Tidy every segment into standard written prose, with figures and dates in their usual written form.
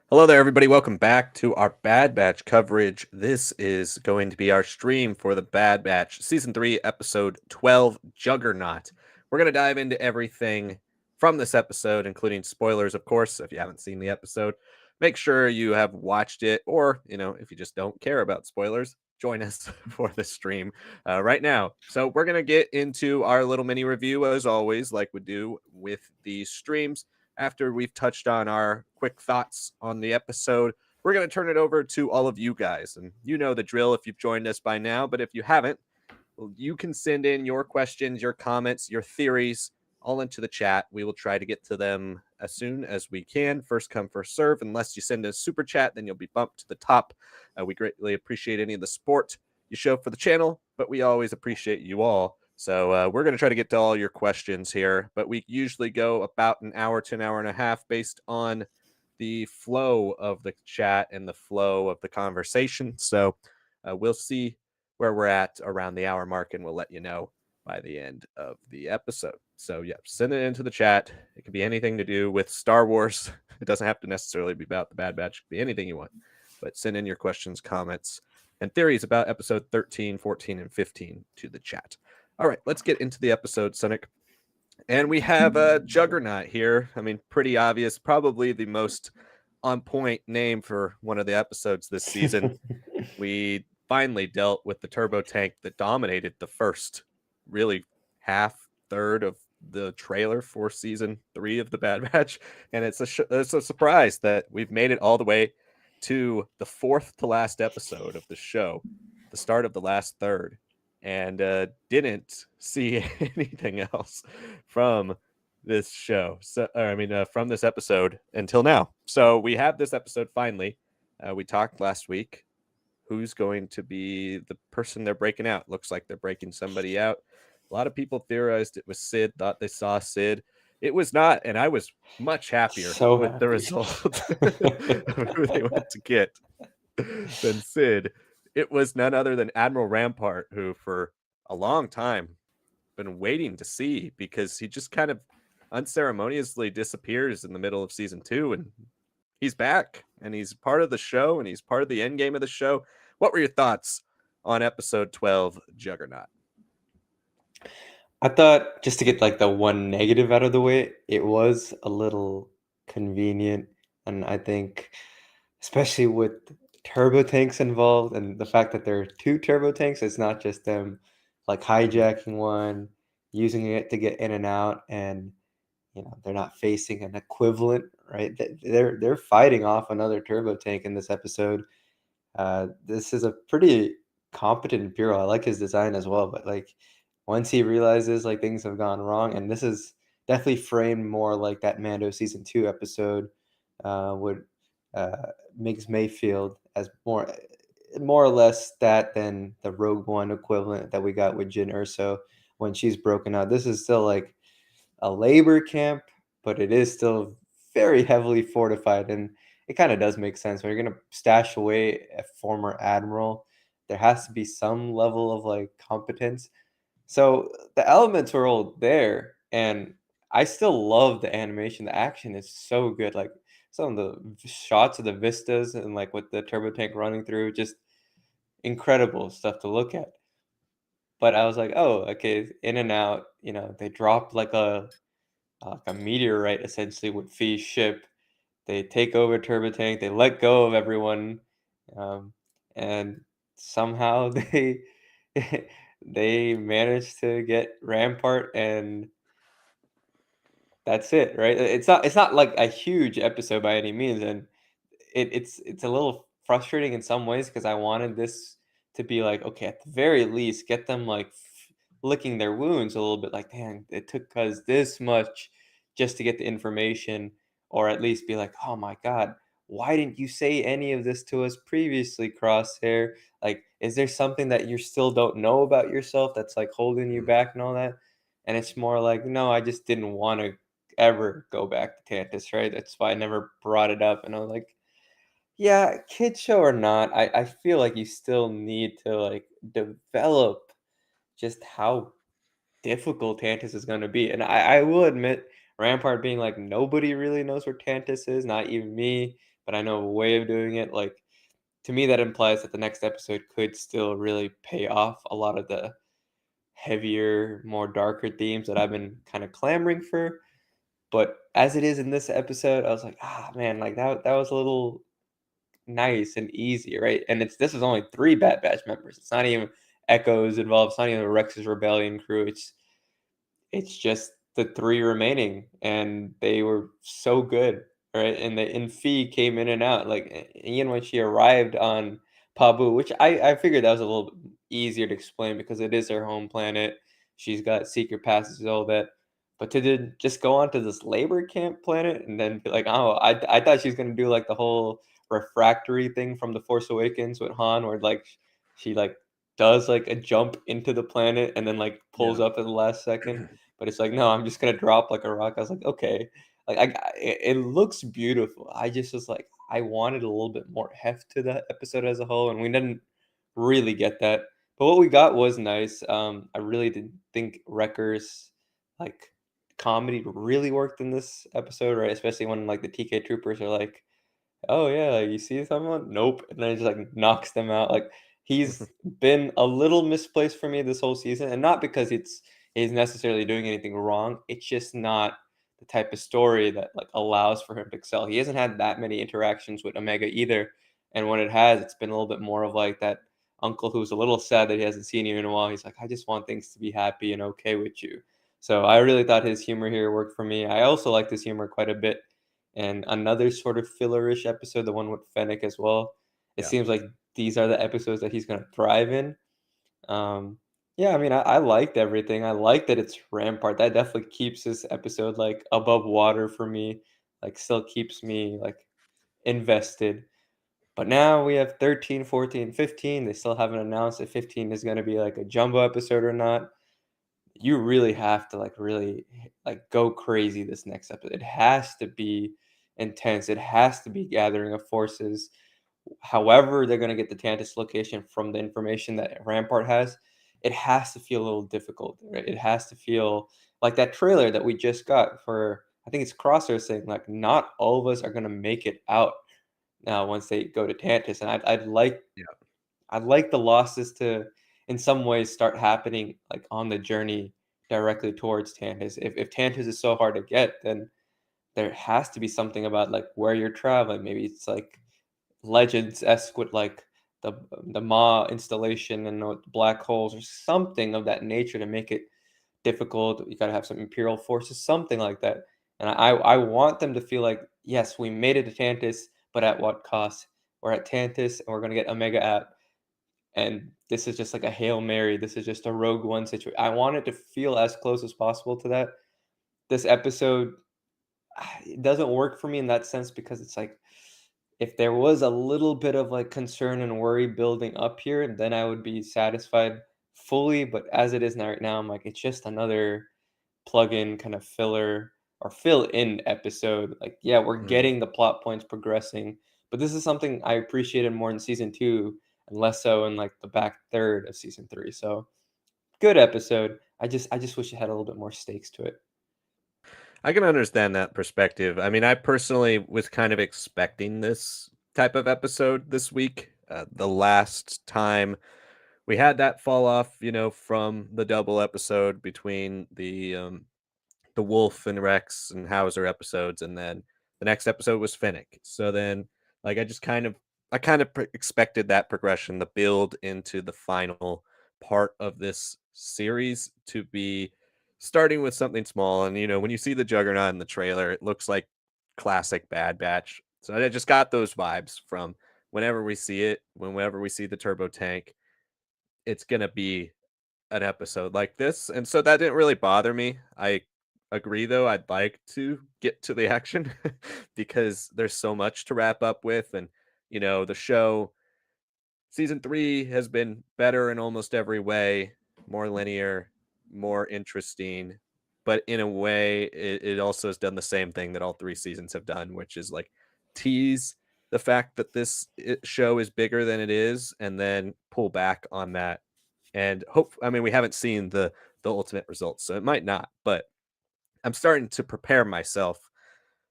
Hello there, everybody. Welcome back to our Bad Batch coverage. This is going to be our stream for the Bad Batch Season 3, Episode 12, Juggernaut. We're going to dive into everything from this episode, including spoilers, of course. If you haven't seen the episode, make sure you have watched it, or, if you just don't care about spoilers, join us for the stream right now. So, we're going to get into our little mini review, as always, like we do with these streams. After we've touched on our quick thoughts on the episode, we're going to turn it over to all of you guys. And you know the drill if you've joined us by now, but if you haven't, well, you can send in your questions, your comments, your theories all into the chat. We will try to get to them as soon as we can. First come, first serve. Unless you send a super chat, then you'll be bumped to the top. We greatly appreciate any of the support you show for the channel, but we always appreciate you all. So we're going to try to get to all your questions here, but we usually go about an hour to an hour and a half based on the flow of the chat and the flow of the conversation. So we'll see where we're at around the hour mark, and we'll let you know by the end of the episode. So yeah, send it into the chat. It could be anything to do with Star Wars. It doesn't have to necessarily be about the Bad Batch. It could be anything you want, but send in your questions, comments, and theories about episode 13, 14, and 15 to the chat. All right, let's get into the episode, Sanak. And we have a Juggernaut here. I mean, pretty obvious, probably the most on point name for one of the episodes this season. We finally dealt with the turbo tank that dominated the first really third of the trailer for season 3 of the Bad Batch, and it's a surprise that we've made it all the way to the fourth to last episode of the show, the start of the last third, and didn't see anything else from this show. From this episode until now. So we have this episode finally. We talked last week. Who's going to be the person they're breaking out? Looks like they're breaking somebody out. A lot of people theorized it was Sid, thought they saw Sid. It was not, and I was much happier with the result of who they went to get than Sid. It was none other than Admiral Rampart, who for a long time been waiting to see, because he just kind of unceremoniously disappears in the middle of season 2, and he's back, and he's part of the show, and he's part of the end game of the show. What were your thoughts on episode 12, Juggernaut? I thought, just to get like the one negative out of the way, it was a little convenient. And I think, especially with turbo tanks involved and the fact that there are two turbo tanks, it's not just them like hijacking one, using it to get in and out, and they're not facing an equivalent, right? They're fighting off another turbo tank in this episode. This is a pretty competent Imperial. I like his design as well, but like once he realizes like things have gone wrong, and this is definitely framed more like that Mando season 2 episode would Migs Mayfield as more or less that than the Rogue One equivalent that we got with Jyn Erso when she's broken out. This is still like a labor camp, but it is still very heavily fortified, and it kind of does make sense when you're going to stash away a former admiral. There has to be some level of like competence. So the elements were all there, and I still love the animation. The action is so good. Like some of the shots of the vistas and like with the turbo tank running through, just incredible stuff to look at. But I was like, oh, okay, in and out. They dropped like a meteorite essentially with Fee's ship. They take over turbo tank. They let go of everyone, and somehow they managed to get Rampart, and that's it, right? It's not like a huge episode by any means, and it's a little frustrating in some ways because I wanted this to be like, okay, at the very least, get them like licking their wounds a little bit. Like, damn, it took us this much just to get the information, or at least be like, oh my god, why didn't you say any of this to us previously, Crosshair? Like, is there something that you still don't know about yourself that's like holding you back and all that? And it's more like, no, I just didn't want to ever go back to Tantiss, right? That's why I never brought it up. And I was like, yeah, kid show or not, I feel like you still need to like develop just how difficult Tantiss is going to be. And I will admit, Rampart being like, nobody really knows where Tantiss is, not even me. but I know a way of doing it. Like, to me, that implies that the next episode could still really pay off a lot of the heavier, more darker themes that I've been kind of clamoring for. But as it is in this episode, I was like, ah, man, like that was a little nice and easy, right? And this is only 3 Bad Batch members. It's not even Echo's involved. It's not even Rex's rebellion crew. It's just the 3 remaining, and they were so good, right? And Fee came in and out, like, even when she arrived on Pabu, which I figured that was a little bit easier to explain because it is her home planet. She's got secret passages, all that. But just go onto this labor camp planet and then be like, oh, I thought she was gonna do like the whole refractory thing from The Force Awakens with Han, where like she like does like a jump into the planet and then like pulls Yeah. up at the last second. But it's like, no, I'm just gonna drop like a rock. I was like, okay, like it looks beautiful. I just was like, I wanted a little bit more heft to that episode as a whole, and we didn't really get that. But what we got was nice. I really did think Wrecker's like comedy really worked in this episode, right? Especially when like the TK troopers are like, "Oh yeah, you see someone? Nope," and then he just like knocks them out. Like, he's been a little misplaced for me this whole season, and not because he's necessarily doing anything wrong. It's just not the type of story that like allows for him to excel. He hasn't had that many interactions with Omega either, and when it has, it's been a little bit more of like that uncle who's a little sad that he hasn't seen you in a while. He's like, I just want things to be happy and okay with you. So I really thought his humor here worked for me. I also liked his humor quite a bit and another sort of fillerish episode, the one with Fennec as well. It Yeah. seems like these are the episodes that he's going to thrive in. Um, yeah, I mean, I liked everything. I like that it's Rampart. That definitely keeps this episode like above water for me. Like, still keeps me like invested. But now we have 13, 14, 15. They still haven't announced if 15 is going to be like a jumbo episode or not. You really have to like really like go crazy this next episode. It has to be intense. It has to be gathering of forces. However, they're going to get the Tantiss location from the information that Rampart has. It has to feel a little difficult, right? It has to feel like that trailer that we just got for, I think it's Crosshair saying like not all of us are going to make it out now once they go to Tantiss, and Yeah. I'd like the losses to, in some ways, start happening like on the journey directly towards Tantiss. If Tantiss is so hard to get, then there has to be something about like where you're traveling. Maybe it's like Legends esque with like the the Ma installation and the black holes or something of that nature to make it difficult. You gotta have some Imperial forces, something like that. And I want them to feel like, yes, we made it to Tantiss, but at what cost? We're at Tantiss and we're gonna get Omega at, and this is just like a Hail Mary. This is just a Rogue One situation. I want it to feel as close as possible to that. This episode, it doesn't work for me in that sense because it's like if there was a little bit of like concern and worry building up here, then I would be satisfied fully. But as it is now, right now, I'm like, it's just another plug-in kind of filler or fill-in episode. Like, yeah, we're Mhm. getting the plot points progressing, but this is something I appreciated more in season 2 and less so in like the back third of season 3. So good episode. I just wish it had a little bit more stakes to it. I can understand that perspective. I mean, I personally was kind of expecting this type of episode this week. The last time we had that fall off, from the double episode between the Wolf and Rex and Hauser episodes, and then the next episode was Finnick. So then, like, I kind of expected that progression, the build into the final part of this series to be starting with something small. And when you see the Juggernaut in the trailer, it looks like classic Bad Batch. So I just got those vibes from whenever we see it, whenever we see the turbo tank, it's gonna be an episode like this, and so that didn't really bother me. I agree, though, I'd like to get to the action because there's so much to wrap up with, and, the show season 3 has been better in almost every way, more linear, more interesting, but in a way, it also has done the same thing that all 3 seasons have done, which is, like, tease the fact that this show is bigger than it is, and then pull back on that, and I mean, we haven't seen the ultimate results, so it might not, but I'm starting to prepare myself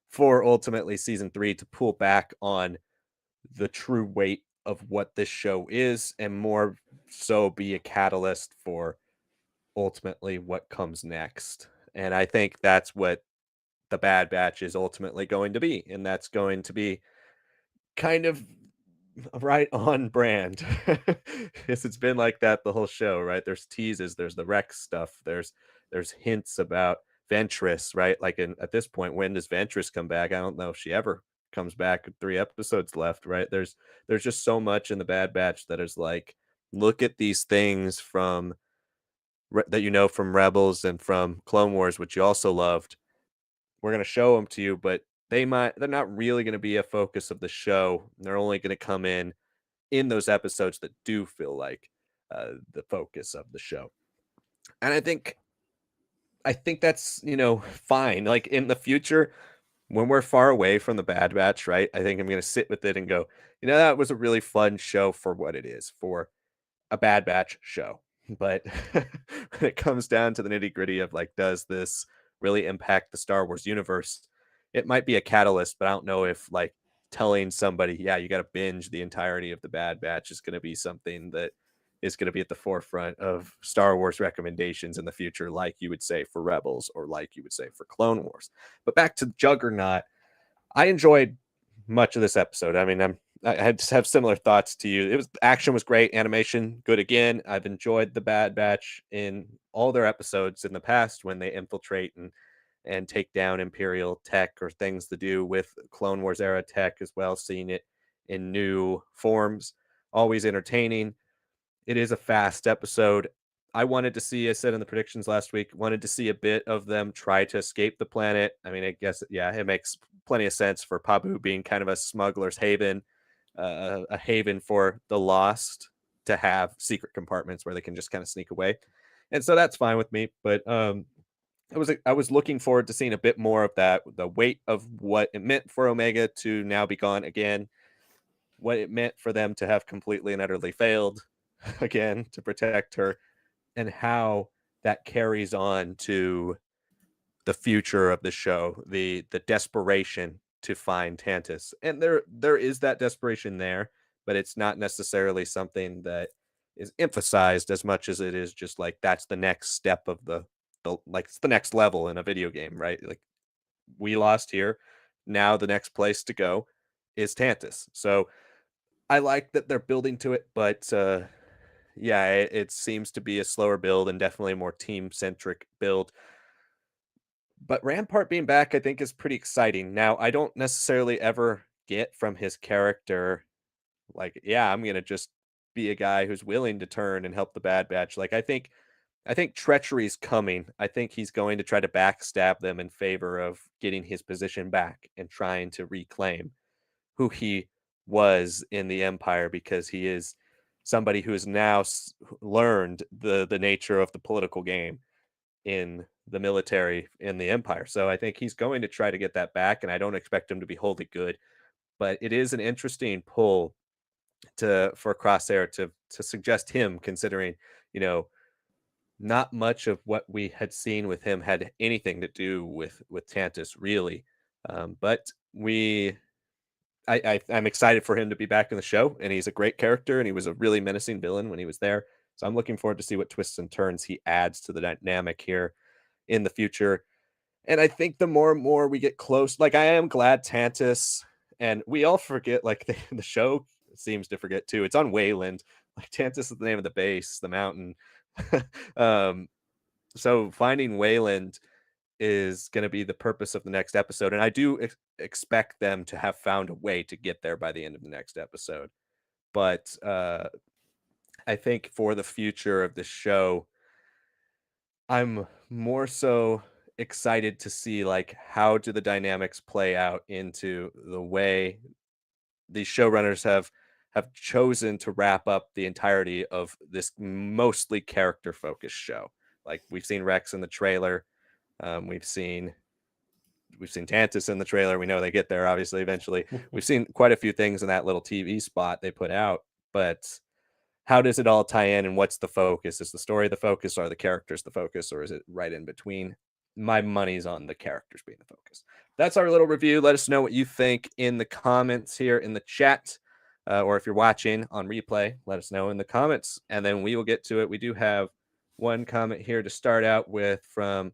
for ultimately season 3 to pull back on the true weight of what this show is and more so be a catalyst for ultimately what comes next. And I think that's what the Bad Batch is ultimately going to be. And that's going to be kind of right on brand. Yes, it's been like that the whole show, right? There's teases, there's the Rex stuff, there's hints about Ventress, right? Like at this point, when does Ventress come back? I don't know if she ever comes back with 3 episodes left, right? There's just so much in the Bad Batch that is like, look at these things from that you know from Rebels and from Clone Wars, which you also loved. We're gonna show them to you, but they're not really gonna be a focus of the show. They're only gonna come in those episodes that do feel like the focus of the show. And I think that's, fine. Like in the future, when we're far away from the Bad Batch, right? I think I'm gonna sit with it and go, that was a really fun show for what it is, for a Bad Batch show. But when it comes down to the nitty-gritty of like, does this really impact the Star Wars universe? It might be a catalyst, but I don't know if like telling somebody, yeah, you got to binge the entirety of the Bad Batch is going to be something that is going to be at the forefront of Star Wars recommendations in the future, like you would say for Rebels or like you would say for Clone Wars. But back to Juggernaut, I enjoyed much of this episode. I mean, I just have similar thoughts to you. Action was great, animation good again. I've enjoyed the Bad Batch in all their episodes in the past when they infiltrate and take down Imperial tech or things to do with Clone Wars era tech as well, seeing it in new forms. Always entertaining. It is a fast episode. I wanted to see, I said in the predictions last week, wanted to see a bit of them try to escape the planet. I mean, I guess, yeah, it makes plenty of sense for Pabu being kind of a smuggler's haven, a haven for the lost to have secret compartments where they can just kind of sneak away. And so that's fine with me. But I was looking forward to seeing a bit more of that, the weight of what it meant for Omega to now be gone again, what it meant for them to have completely and utterly failed again to protect her, and how that carries on to the future of the show, the desperation to find Tantiss. And there is that desperation there, but it's not necessarily something that is emphasized as much as it is just like that's the next step of the like it's the next level in a video game, right? Like we lost here. Now the next place to go is Tantiss. So I like that they're building to it, but yeah, it seems to be a slower build and definitely a more team centric build. But Rampart being back, I think, is pretty exciting. Now, I don't necessarily ever get from his character, like, yeah, I'm gonna just be a guy who's willing to turn and help the Bad Batch. Like, I think treachery's coming. I think he's going to try to backstab them in favor of getting his position back and trying to reclaim who he was in the Empire because he is somebody who has now learned the nature of the political game in the military in the Empire. So I think he's going to try to get that back, and I don't expect him to be wholly good. But it is an interesting pull to for Crosshair to suggest him, considering you know not much of what we had seen with him had anything to do with Tantis really. But I'm excited for him to be back in the show, and he's a great character, and he was a really menacing villain when he was there. So I'm looking forward to see what twists and turns he adds to the dynamic here in the future. And I think the more and more we get close, like I am glad Tantis, and we all forget, like the show seems to forget too. It's on Wayland. Like Tantis is the name of the base, the mountain. um, so finding Wayland is going to be the purpose of the next episode, and I do expect them to have found a way to get there by the end of the next episode. But I think for the future of the show, I'm more so excited to see like how do the dynamics play out into the way these showrunners have chosen to wrap up the entirety of this mostly character focused show. Like we've seen Rex in the trailer, we've seen Tantis in the trailer. We know they get there obviously eventually. We've seen quite a few things in that little TV spot they put out, but how does it all tie in and what's the focus? Is the story the focus? Are the characters the focus? Or is it right in between? My money's on the characters being the focus. that's our little review. Let us know what you think in the comments here in the chat. Or if you're watching on replay, let us know in the comments, and then we will get to it. We do have one comment here to start out with from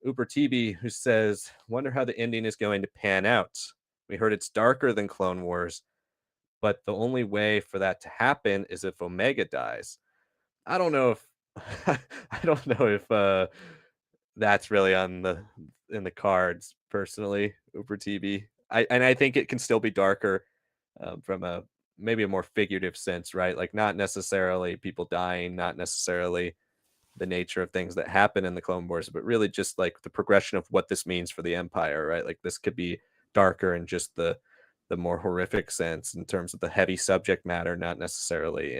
Uber TB, who says, "Wonder how the ending is going to pan out. We heard it's darker than Clone Wars, but the only way for that to happen is if Omega dies." I don't know if I don't know if that's really on the in the cards personally, Uber TV. I think it can still be darker from a maybe a more figurative sense, right? Like not necessarily people dying, not necessarily the nature of things that happen in the Clone Wars, but really just like the progression of what this means for the Empire, right? Like this could be darker in just the more horrific sense in terms of the heavy subject matter, not necessarily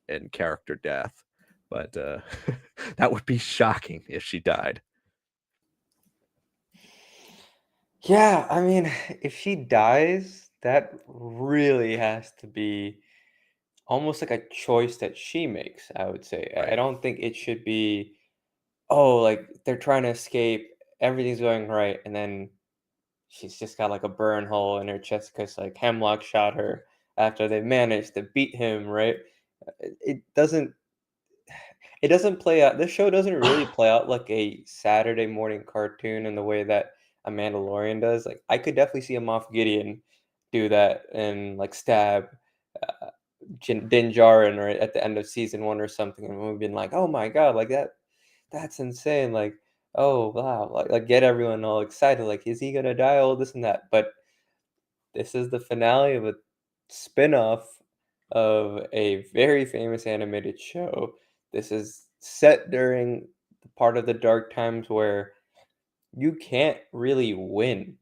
in character death. But that would be shocking if she died. Yeah, I mean, if she dies, that really has to be almost like a choice that she makes, I would say. I Right. don't think it should be, oh, like they're trying to escape, everything's going right, and then she's just got like a burn hole in her chest because like Hemlock shot her after they managed to beat him, right? It doesn't play out. This show doesn't really play out like a Saturday morning cartoon in the way that a Mandalorian does. Like I could definitely see a Moff Gideon do that and like stab uh, Din Djarin right at the end of season one or something, and we've been like, oh my god, like that's insane. Like, oh wow, like get everyone all excited. Like, is he gonna die? All this and that. But this is the finale of a spin-off of a very famous animated show. This is set during the part of the dark times where you can't really win.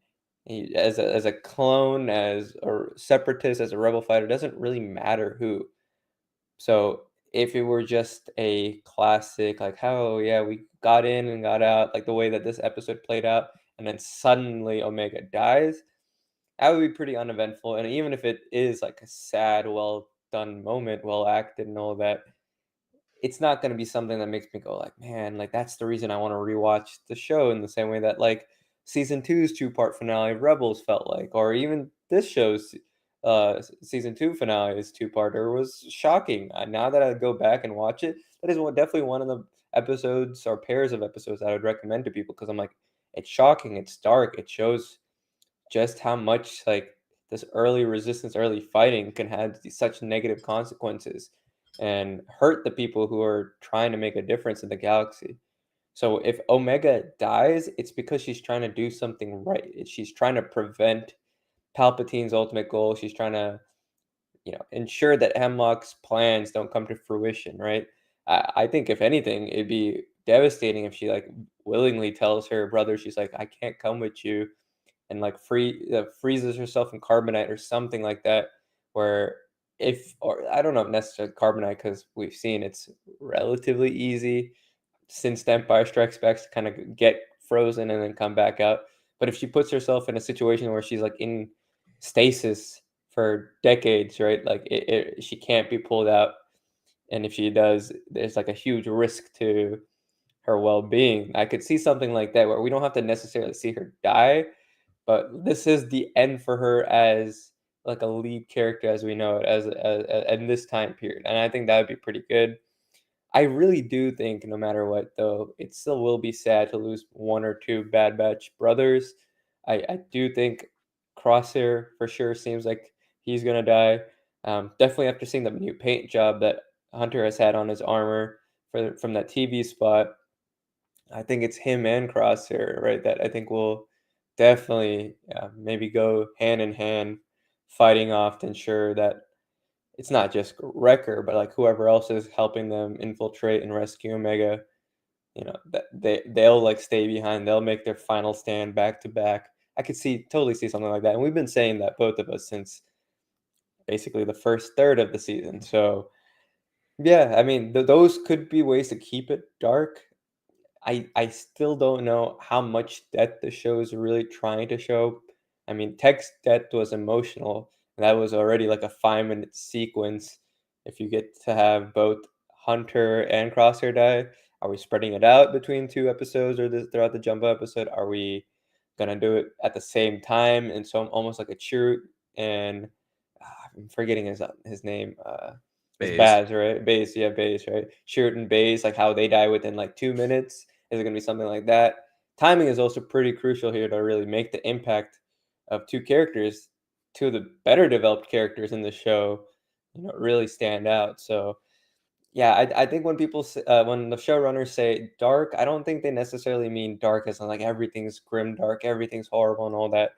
As a clone, as a separatist, as a rebel fighter, it doesn't really matter who. So if it were just a classic, like how yeah, we got in and got out, like the way that this episode played out, and then suddenly Omega dies, that would be pretty uneventful. And even if it is like a sad, well done moment, well acted and all that, it's not going to be something that makes me go like, man, like that's the reason I want to rewatch the show in the same way that like season two's two-part finale of Rebels felt like, or even this show's season two finale is two-parter was shocking. Now that I go back and watch it, that is definitely one of the episodes or pairs of episodes I would recommend to people because I'm like, it's shocking, it's dark, it shows just how much like this early resistance, early fighting can have such negative consequences and hurt the people who are trying to make a difference in the galaxy. So if Omega dies, it's because she's trying to do something right. She's trying to prevent Palpatine's ultimate goal. She's trying to, ensure that Hemlock's plans don't come to fruition, right? I think if anything, it'd be devastating if she like willingly tells her brother, she's like, I can't come with you and like freezes herself in carbonite or something like that. Where if or I don't know if necessarily carbonite because we've seen it's relatively easy since the Empire Strikes Back to kind of get frozen and then come back out. But if she puts herself in a situation where she's like in stasis for decades, right? Like she can't be pulled out, and if she does, there's like a huge risk to her well-being. I could see something like that where we don't have to necessarily see her die, but this is the end for her as like a lead character as we know it as in this time period, and I think that would be pretty good. I really do think no matter what, though, it still will be sad to lose one or two Bad Batch brothers. I do think Crosshair for sure seems like he's gonna die. Definitely after seeing the new paint job that Hunter has had on his armor from that TV spot, I think it's him and Crosshair, right? That I think will definitely maybe go hand in hand, fighting off to ensure that it's not just Wrecker, but like whoever else is helping them infiltrate and rescue Omega. That they'll like stay behind. They'll make their final stand back to back. I could totally see something like that, and we've been saying that both of us since basically the first third of the season. So yeah, I mean those could be ways to keep it dark. I still don't know how much depth the show is really trying to show. I mean, Tech's death was emotional. And that was already like a 5-minute sequence. If you get to have both Hunter and Crosshair die, are we spreading it out between two episodes or throughout the Jumbo episode? Are we gonna do it at the same time, and so almost like a Chirrut and I'm forgetting his name. It's Bays. Baz, right? Baze, yeah, Baze, right? Chirrut and Baze, like how they die within like 2 minutes. Is it gonna be something like that? Timing is also pretty crucial here to really make the impact of two characters, two of the better developed characters in the show, really stand out. So yeah, I think when when the showrunners say dark, I don't think they necessarily mean dark as in like everything's grim dark, everything's horrible and all that,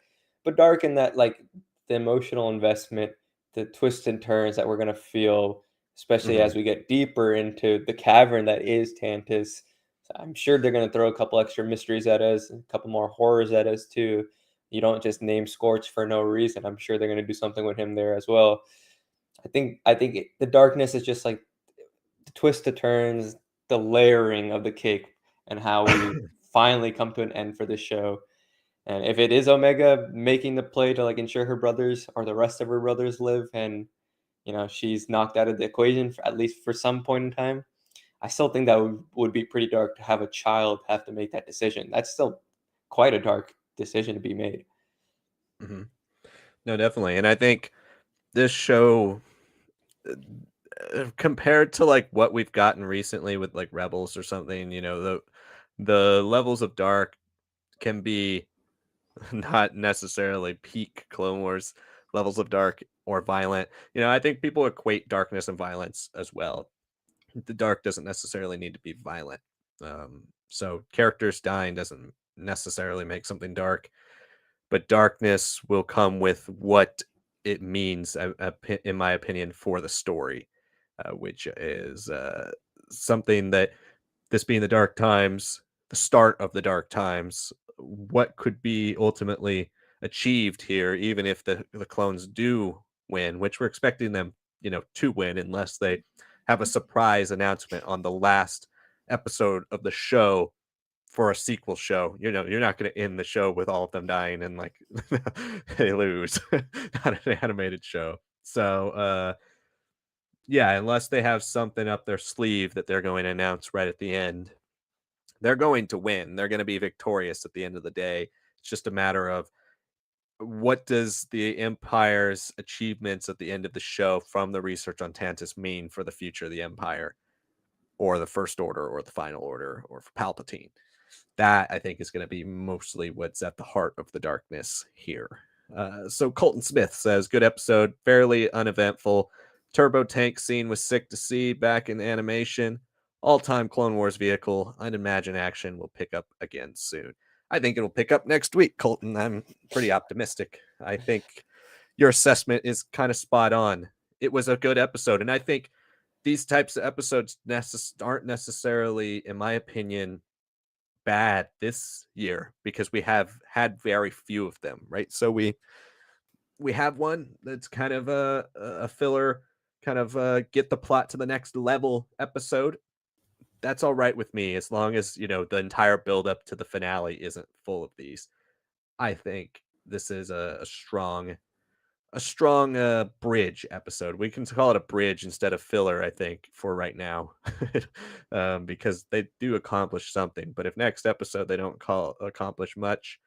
but dark in that like the emotional investment, the twists and turns that we're gonna feel, especially Hmm. as we get deeper into the cavern that is Tantiss. So I'm sure they're gonna throw a couple extra mysteries at us, and a couple more horrors at us too. You don't just name Scorch for no reason. I'm sure they're gonna do something with him there as well. The darkness is just like the twist to turns, the layering of the cake, and how we finally come to an end for this show. And if it is Omega making the play to like ensure her brothers or the rest of her brothers live, and she's knocked out of the equation for, at least for some point in time, I still think that would be pretty dark to have a child have to make that decision. That's still quite a dark decision to be made. Hmm. No, definitely. And I think this show, uh, compared to like what we've gotten recently with like Rebels or something, the levels of dark can be not necessarily peak Clone Wars levels of dark or violent. I think people equate darkness and violence as well. The dark doesn't necessarily need to be violent. So characters dying doesn't necessarily make something dark, but darkness will come with what it means, in my opinion, for the story, which is something that, this being the dark times, the start of the dark times, what could be ultimately achieved here, even if the clones do win, which we're expecting them, to win, unless they have a surprise announcement on the last episode of the show for a sequel show. You're not going to end the show with all of them dying and like they lose. Not an animated show. So, yeah, unless they have something up their sleeve that they're going to announce right at the end, they're going to win. They're going to be victorious at the end of the day. It's just a matter of, what does the Empire's achievements at the end of the show from the research on Tantis mean for the future of the Empire, or the First Order, or the Final Order, or for Palpatine? That, I think, is going to be mostly what's at the heart of the darkness here. So Colton Smith says, good episode, fairly uneventful. Turbo tank scene was sick to see back in animation. All-time Clone Wars vehicle. I'd imagine action will pick up again soon. I think it'll pick up next week, Colton. I'm pretty optimistic. I think your assessment is kind of spot on. It was a good episode, and I think these types of episodes aren't necessarily, in my opinion, bad this year, because we have had very few of them, right? So we have one that's kind of a filler, kind of get the plot to the next level episode. That's all right with me, as long as the entire build up to the finale isn't full of these. I think this is a strong bridge episode. We can call it a bridge instead of filler, I think, for right now, because they do accomplish something. But if next episode they don't accomplish much,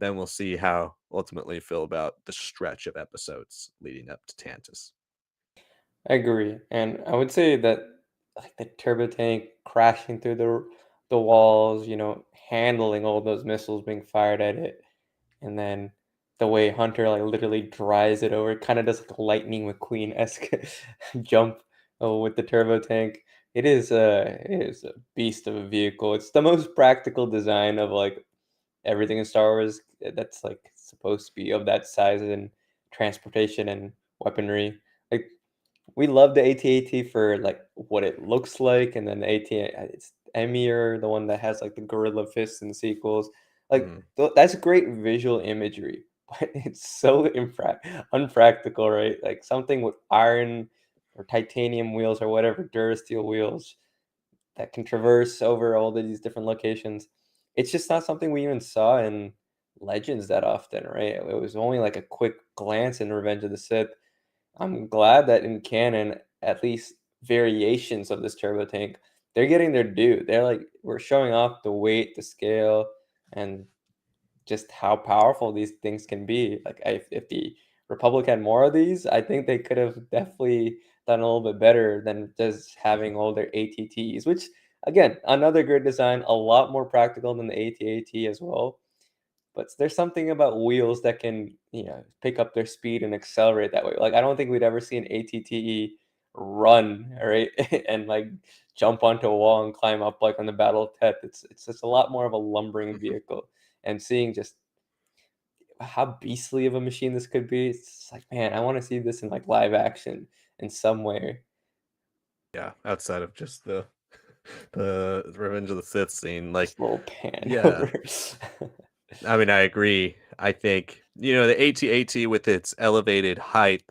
then we'll see how ultimately feel about the stretch of episodes leading up to Tantus. I agree, and I would say that like the turbo tank crashing through the walls, handling all those missiles being fired at it, and then the way Hunter like literally drives it over, kind of does like a Lightning McQueen esque jump with the turbo tank. It is a beast of a vehicle. It's the most practical design of like everything in Star Wars that's like supposed to be of that size and transportation and weaponry. Like we love the AT-AT for like what it looks like, and then the AT it's Emir, the one that has like the gorilla fists in sequels. Like Mhm. that's great visual imagery, but it's so unpractical, right? Like something with iron or titanium wheels or whatever Durasteel wheels that can traverse over all of these different locations. It's just not something we even saw in Legends that often, right? It was only like a quick glance in Revenge of the Sith. I'm glad that in canon, at least variations of this turbo tank, they're getting their due. They're like we're showing off the weight, the scale, and just how powerful these things can be. Like if the Republic had more of these, I think they could have definitely done a little bit better than just having all their ATTs, which again, another great design, a lot more practical than the AT-AT as well. But there's something about wheels that can, pick up their speed and accelerate that way. Like I don't think we'd ever see an ATTE run, right, and like jump onto a wall and climb up like on the Battle of Teth. It's just a lot more of a lumbering vehicle, and seeing just how beastly of a machine this could be, it's like, man, I want to see this in like live action in some way. Yeah, outside of just the Revenge of the Sith scene, like, Just a little pan yeah, over. I mean, I agree. I think, the AT-AT with its elevated height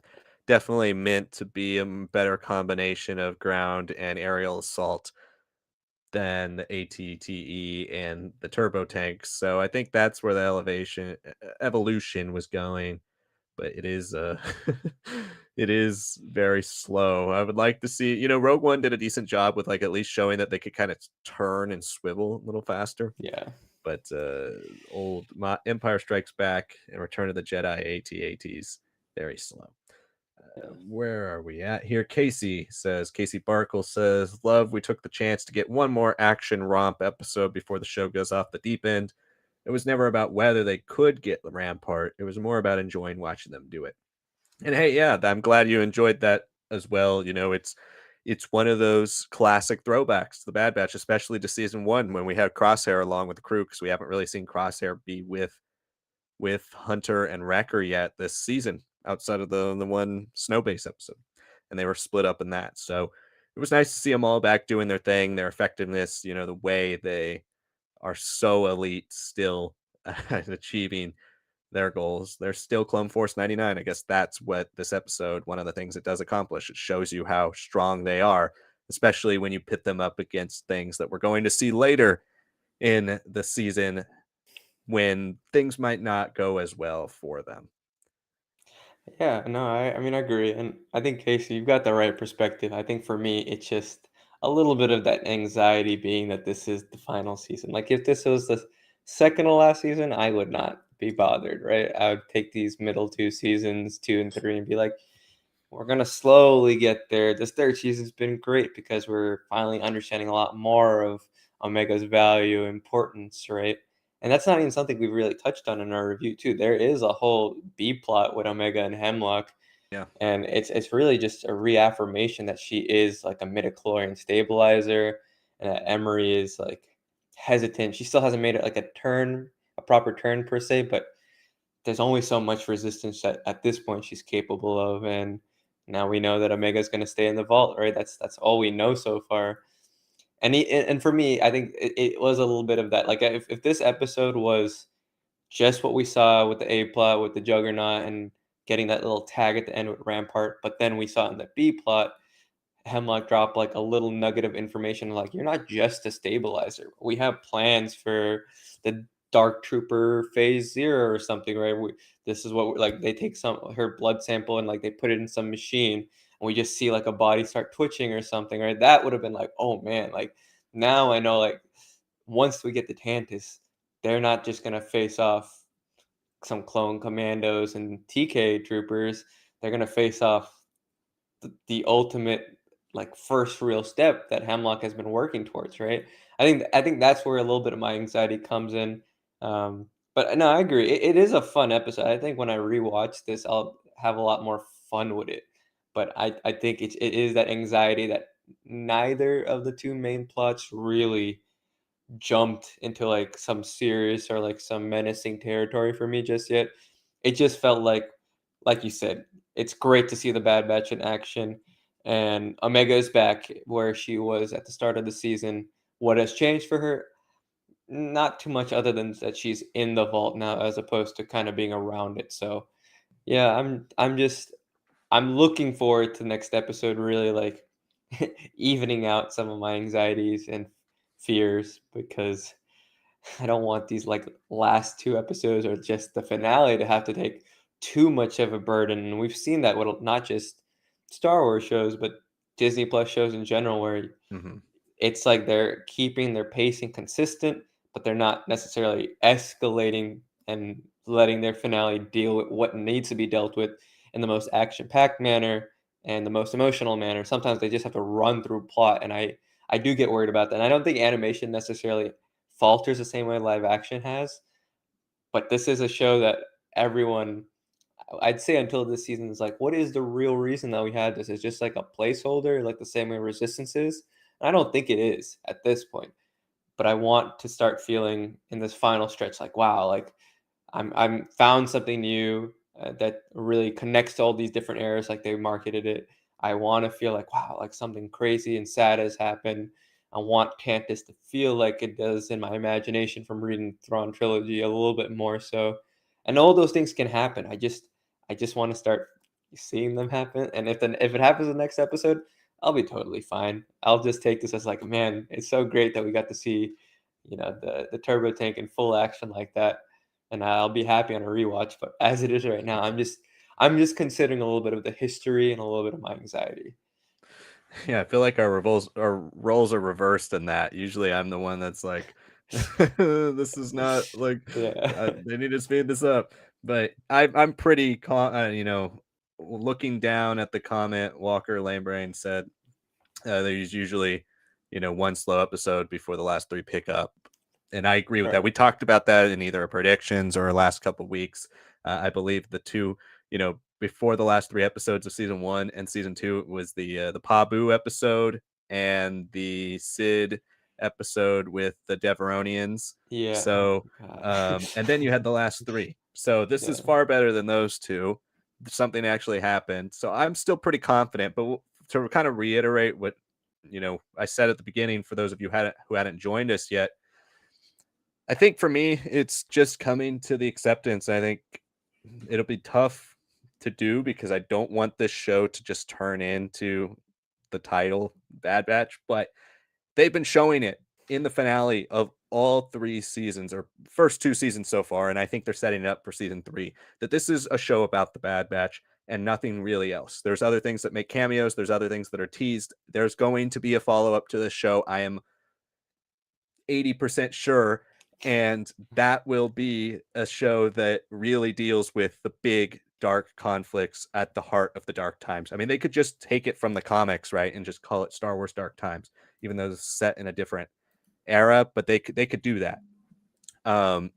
definitely meant to be a better combination of ground and aerial assault than the ATTE and the turbo tanks. So I think that's where the evolution was going, but it is it is very slow. I would like to see, Rogue One did a decent job with like at least showing that they could kind of turn and swivel a little faster. Yeah, But Empire Strikes Back and Return of the Jedi AT-ATs very slow. yeah, Where are we at here? Casey Barkle says, Love, we took the chance to get one more action romp episode before the show goes off the deep end. It was never about whether they could get the Rampart. It was more about enjoying watching them do it. And hey, yeah, I'm glad you enjoyed that as well. It's one of those classic throwbacks to the Bad Batch, especially to season one when we had Crosshair along with the crew, because we haven't really seen Crosshair be with Hunter and Wrecker yet this season, outside of the one snow base episode, and they were split up in that. So it was nice to see them all back doing their thing, their effectiveness. The way they are so elite still at achieving their goals. They're still Clone Force 99. I guess that's what this episode, one of the things it does accomplish. It shows you how strong they are, especially when you pit them up against things that we're going to see later in the season when things might not go as well for them. yeah. No, I mean, I agree, and I think Casey, you've got the right perspective. I think for me, it's just a little bit of that anxiety, being that this is the final season. Like if this was the second to last season, I would not be bothered, right? I would take these middle two seasons, 2 and 3, and be like, we're gonna slowly get there. This third season's been great because we're finally understanding a lot more of Omega's value, importance, right? And that's not even something we've really touched on in our review too. There is a whole B plot with Omega and Hemlock, Yeah. and it's really just a reaffirmation that she is like a midichlorian stabilizer, and that Emerie is like hesitant. She still hasn't made it like a proper turn per se, but there's only so much resistance that at this point she's capable of, and now we know that Omega's going to stay in the vault, right? That's all we know so far. And for me, I think it was a little bit of that. Like if this episode was just what we saw with the A plot with the Juggernaut and getting that little tag at the end with Rampart, but then we saw in the B plot Hemlock drop like a little nugget of information, like you're not just a stabilizer. We have plans for the Dark Trooper Phase Zero or something, right? This is what like they take some her blood sample and like they put it in some machine, and we just see like a body start twitching or something, right? That would have been like, oh man, like now I know like once we get the Tantiss, they're not just gonna face off some clone commandos and TK troopers. They're gonna face off the ultimate like first real step that Hemlock has been working towards, right? I think that's where a little bit of my anxiety comes in. But no, I agree. It is a fun episode. I think when I rewatch this, I'll have a lot more fun with it. But I think it is that anxiety that neither of the two main plots really jumped into like some serious or like some menacing territory for me just yet. It just felt like you said, it's great to see the Bad Batch in action, and Omega is back where she was at the start of the season. What has changed for her? Not too much, other than that she's in the vault now as opposed to kind of being around it. So yeah, I'm looking forward to the next episode, really like evening out some of my anxieties and fears, because I don't want these like last two episodes or just the finale to have to take too much of a burden. And we've seen that with not just Star Wars shows, but Disney Plus shows in general, where Hmm. it's like they're keeping their pacing consistent, but they're not necessarily escalating and letting their finale deal with what needs to be dealt with in the most action-packed manner and the most emotional manner. Sometimes they just have to run through plot, and I do get worried about that. And I don't think animation necessarily falters the same way live action has, but this is a show that everyone, I'd say until this season, is like, what is the real reason that we had this? Is just like a placeholder, like the same way Resistance is? And I don't think it is at this point, but I want to start feeling in this final stretch like, wow, like I'm found something new that really connects to all these different eras, like they marketed it. I want to feel like, wow, like something crazy and sad has happened. I want Tantiss to feel like it does in my imagination from reading Thrawn trilogy a little bit more so, and all those things can happen. I just want to start seeing them happen, and if it happens in the next episode, I'll be totally fine. I'll just take this as like, man, it's so great that we got to see, the turbo tank in full action like that, and I'll be happy on a rewatch. But as it is right now, I'm just considering a little bit of the history and a little bit of my anxiety. Yeah, I feel like our roles are reversed in that. Usually, I'm the one that's like, "This is not like Yeah. they need to speed this up." But I'm pretty, looking down at the comment. Walker Lanebrain said there's usually, one slow episode before the last three pick up, and I agree with that. Right. We talked about that in either our predictions or our last couple of weeks. I believe the two, before the last three episodes of season one and season two was the Pabu episode and the Sid episode with the Deveronians. Yeah. Oh So, my god. and then you had the last three. So this is Yeah. far better than those two. Something actually happened. So I'm still pretty confident. But to kind of reiterate what I said at the beginning, for those of you who hadn't joined us yet, I think for me, it's just coming to the acceptance. I think it'll be tough to do because I don't want this show to just turn into the title Bad Batch, but they've been showing it in the finale of all three seasons or first two seasons so far. And I think they're setting it up for season three that this is a show about the Bad Batch and nothing really else. There's other things that make cameos, there's other things that are teased. There's going to be a follow up to this show. I am 80% sure. And that will be a show that really deals with the big dark conflicts at the heart of the dark times. I mean, they could just take it from the comics, right? And just call it Star Wars Dark Times, even though it's set in a different era, but they could do that. Um,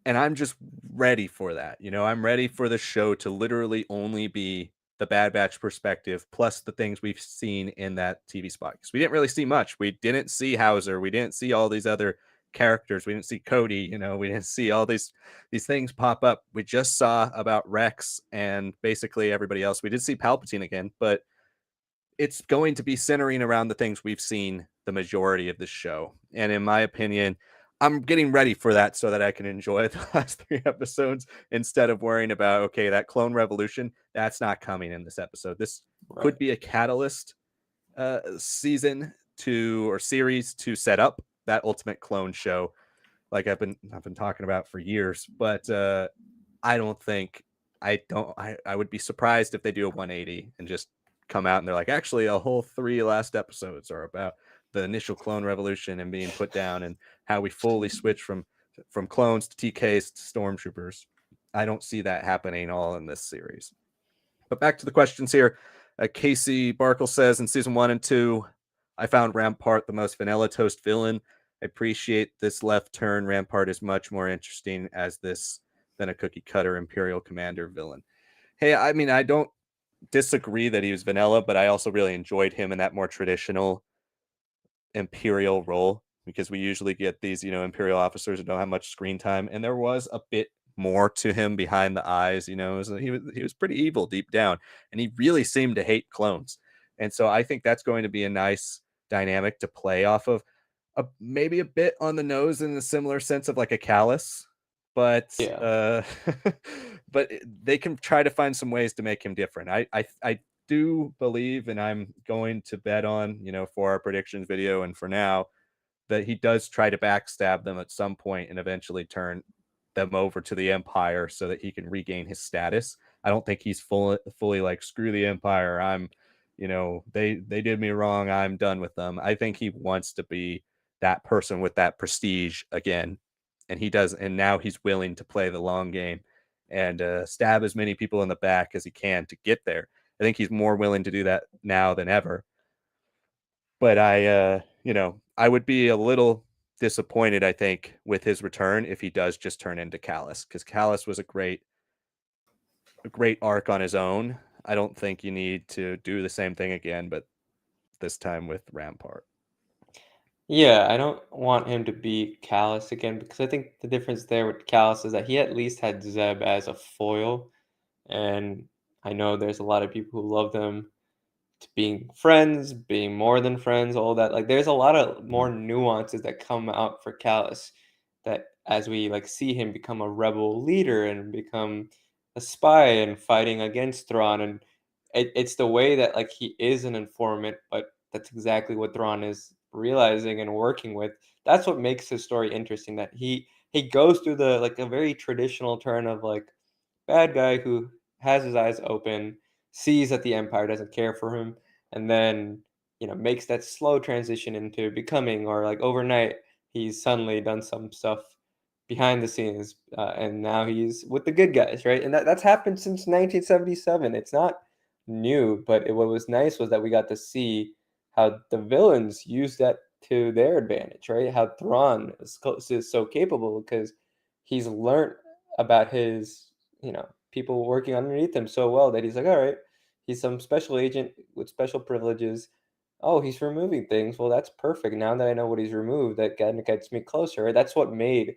and I'm just ready for that. I'm ready for the show to literally only be the Bad Batch perspective plus the things we've seen in that TV spot. Because we didn't really see much. We didn't see Hauser. We didn't see all these other characters. We didn't see Cody. We didn't see all these things pop up. We just saw about Rex and basically everybody else. We did see Palpatine again, but it's going to be centering around the things we've seen the majority of the show. And in my opinion, I'm getting ready for that so that I can enjoy the last three episodes instead of worrying about, okay, that clone revolution, that's not coming in this episode. This Right. could be a catalyst season to or series to set up that ultimate clone show like I've been talking about for years. But I don't think I would be surprised if they do a 180 and just come out and they're like, actually, a whole three last episodes are about the initial clone revolution and being put down and how we fully switch from clones to TKs to stormtroopers. I don't see that happening all in this series. But back to the questions here. Casey Barkle says in season 1 and 2, I found Rampart the most vanilla toast villain. I appreciate this left turn. Rampart is much more interesting as this than a cookie cutter Imperial commander villain. Hey, I mean, I don't disagree that he was vanilla, but I also really enjoyed him in that more traditional Imperial role because we usually get these, Imperial officers who don't have much screen time, and there was a bit more to him behind the eyes. He was pretty evil deep down, and he really seemed to hate clones, and so I think that's going to be a nice dynamic to play off of. Maybe a bit on the nose in a similar sense of like a callus, but Yeah. but they can try to find some ways to make him different. I do believe, and I'm going to bet on, for our predictions video and for now, that he does try to backstab them at some point and eventually turn them over to the Empire so that he can regain his status. I don't think he's fully like, screw the Empire. They did me wrong. I'm done with them. I think he wants to be that person with that prestige again and now he's willing to play the long game and stab as many people in the back as he can to get there. I think he's more willing to do that now than ever. But I would be a little disappointed, I think, with his return if he does just turn into Callus, because Callus was a great arc on his own. I don't think you need to do the same thing again, but this time with Rampart. Yeah, I don't want him to be Callus again because I think the difference there with Callus is that he at least had Zeb as a foil, and I know there's a lot of people who love them to being friends, being more than friends, all that. Like there's a lot of more nuances that come out for Callus that as we like see him become a rebel leader and become a spy and fighting against Thrawn, and it's the way that like he is an informant, but that's exactly what Thrawn is realizing and working with. That's what makes his story interesting, that he goes through the like a very traditional turn of like bad guy who has his eyes open, sees that the Empire doesn't care for him, and then makes that slow transition into becoming, or like overnight he's suddenly done some stuff behind the scenes, and now he's with the good guys, right? And that's happened since 1977. It's not new, but what was nice was that we got to see how the villains use that to their advantage, right? How Thrawn is so capable because he's learned about his people working underneath him so well that he's like, all right, he's some special agent with special privileges. Oh, he's removing things. Well, that's perfect. Now that I know what he's removed, that gets me closer. Right? That's what made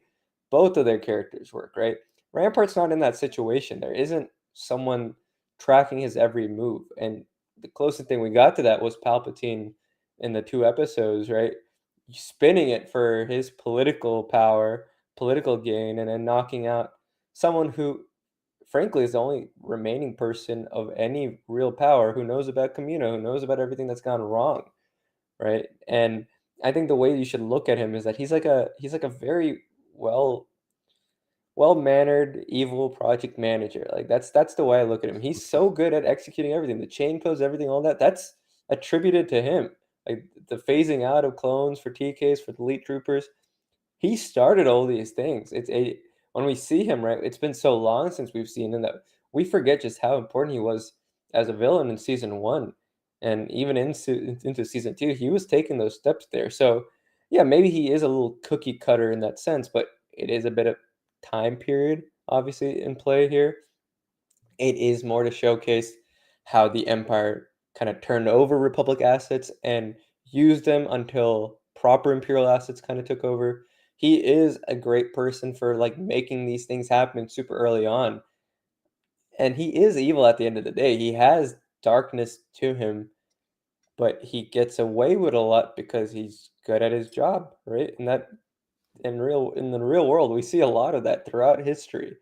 both of their characters work, right? Rampart's not in that situation. There isn't someone tracking his every move. And the closest thing we got to that was Palpatine in the 2 episodes, right? Spinning it for his political power, political gain, and then knocking out someone who frankly is the only remaining person of any real power who knows about Camino, who knows about everything that's gone wrong, right? And I think the way you should look at him is that he's like a very well-mannered evil project manager. Like that's the way I look at him. He's so good at executing everything, the chain codes, everything, all that. That's attributed to him. Like the phasing out of clones for TKs for the elite troopers, he started all these things. It's a when we see him, right? It's been so long since we've seen him that we forget just how important he was as a villain in season one, and even into season two, he was taking those steps there. So yeah, maybe he is a little cookie cutter in that sense, but it is a bit of time period obviously in play here. It is more to showcase how the Empire kind of turned over Republic assets and used them until proper Imperial assets kind of took over. He is a great person for like making these things happen super early on. And he is evil at the end of the day. He has darkness to him, but he gets away with a lot because he's good at his job, right? And that in the real world, we see a lot of that throughout history.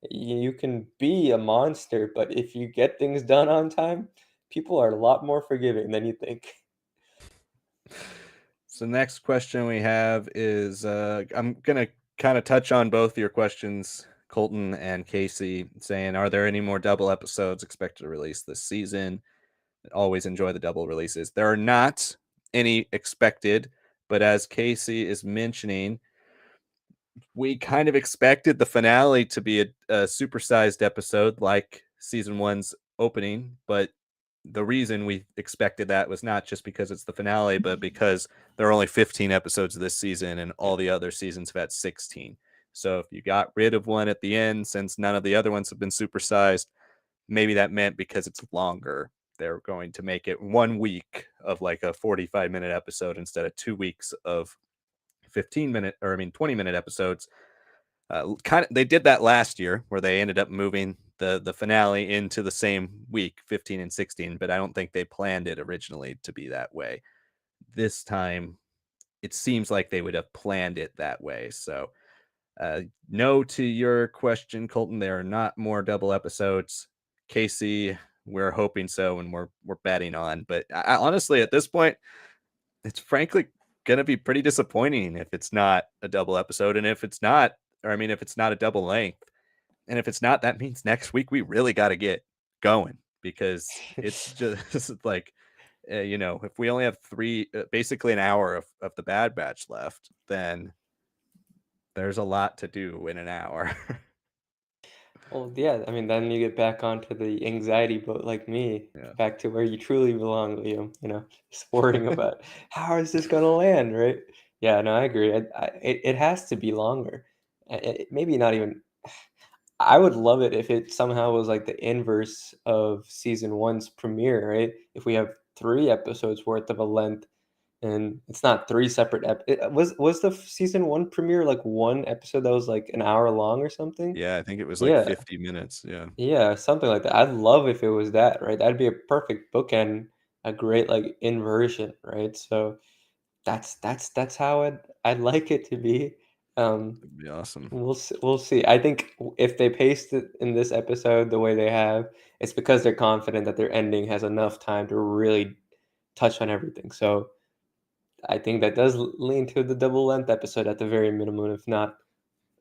You can be a monster, but if you get things done on time, people are a lot more forgiving than you think. So next question we have is I'm gonna kind of touch on both your questions, Colton and Casey, saying, are there any more double episodes expected to release this season? Always enjoy the double releases. There are not any expected, but as Casey is mentioning, we kind of expected the finale to be a supersized episode like season one's opening, but the reason we expected that was not just because it's the finale, but because there are only 15 episodes this season and all the other seasons have had 16. So if you got rid of one at the end, since none of the other ones have been supersized, maybe that meant because it's longer, they're going to make it 1 week of like a 45-minute episode instead of 2 weeks of 20-minute episodes. They did that last year where they ended up moving the finale into the same week, 15 and 16, but I don't think they planned it originally to be that way. This time it seems like they would have planned it that way. So no to your question, Colton. There are not more double episodes. Casey, we're hoping so, and we're betting on. But honestly, at this point, it's frankly going to be pretty disappointing if it's not a double episode, and if it's not, if it's not a double length, and if it's not, that means next week we really got to get going, because it's just like if we only have basically an hour of the Bad Batch left, then there's a lot to do in an hour. Well, yeah, I mean, then you get back onto the anxiety boat like me, Yeah. back to where you truly belong, Liam, just worrying about how is this gonna land, right? Yeah, no, I agree. It has to be longer. Maybe not even. I would love it if it somehow was like the inverse of season one's premiere, right? If we have 3 episodes worth of a length, and it's not 3 separate was the season one premiere like one episode that was like an hour long or something? Yeah, I think it was like Yeah. 50 minutes, yeah. Yeah, something like that. I'd love if it was that, right? That'd be a perfect bookend, a great like inversion, right? So that's how I'd like it to be. Um, That'd be awesome. we'll see. I think if they paced it in this episode the way they have, it's because they're confident that their ending has enough time to really touch on everything. So I think that does lean to the double length episode at the very minimum, if not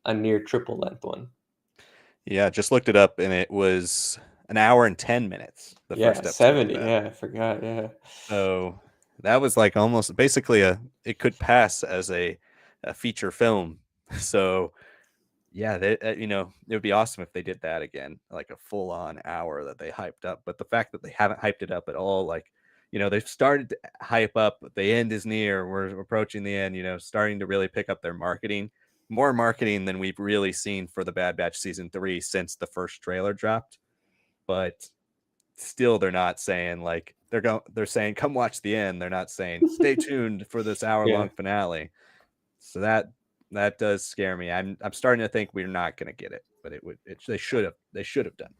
a near triple length one. Yeah, just looked it up, and it was an hour and 10 minutes, the Yeah, first episode of 70. that. Yeah, I forgot. Yeah. So, that was, like, almost basically it could pass as a feature film. So, yeah, it would be awesome if they did that again, like a full-on hour that they hyped up, but the fact that they haven't hyped it up at all, like, they've started to hype up, the end is near, we're approaching the end, starting to really pick up their marketing, more marketing than we've really seen for The Bad Batch season 3 since the first trailer dropped, but still they're not saying, like, they're saying, "Come watch the end," they're not saying, "Stay tuned for this Yeah. hour-long finale." So that does scare me. I'm starting to think we're not going to get it, but they should have done.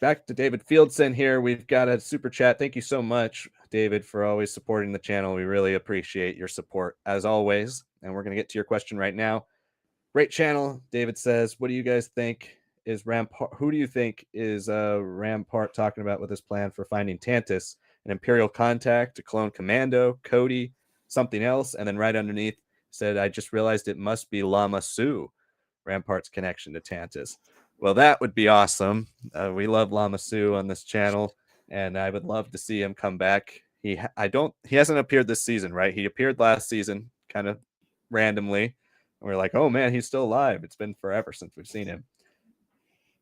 Back to David Fieldson here. We've got a super chat. Thank you so much, David, for always supporting the channel. We really appreciate your support as always. And we're going to get to your question right now. Great channel, David says. What do you guys think is Rampart? Who do you think is Rampart talking about with his plan for finding Tantiss? An Imperial contact, a clone commando, Cody, something else, and then right underneath said, "I just realized it must be Lama Su, Rampart's connection to Tantiss." Well, that would be awesome. We love Lama Su on this channel, and I would love to see him come back. He hasn't appeared this season, right? He appeared last season, kind of randomly. And we're like, oh man, he's still alive. It's been forever since we've seen him.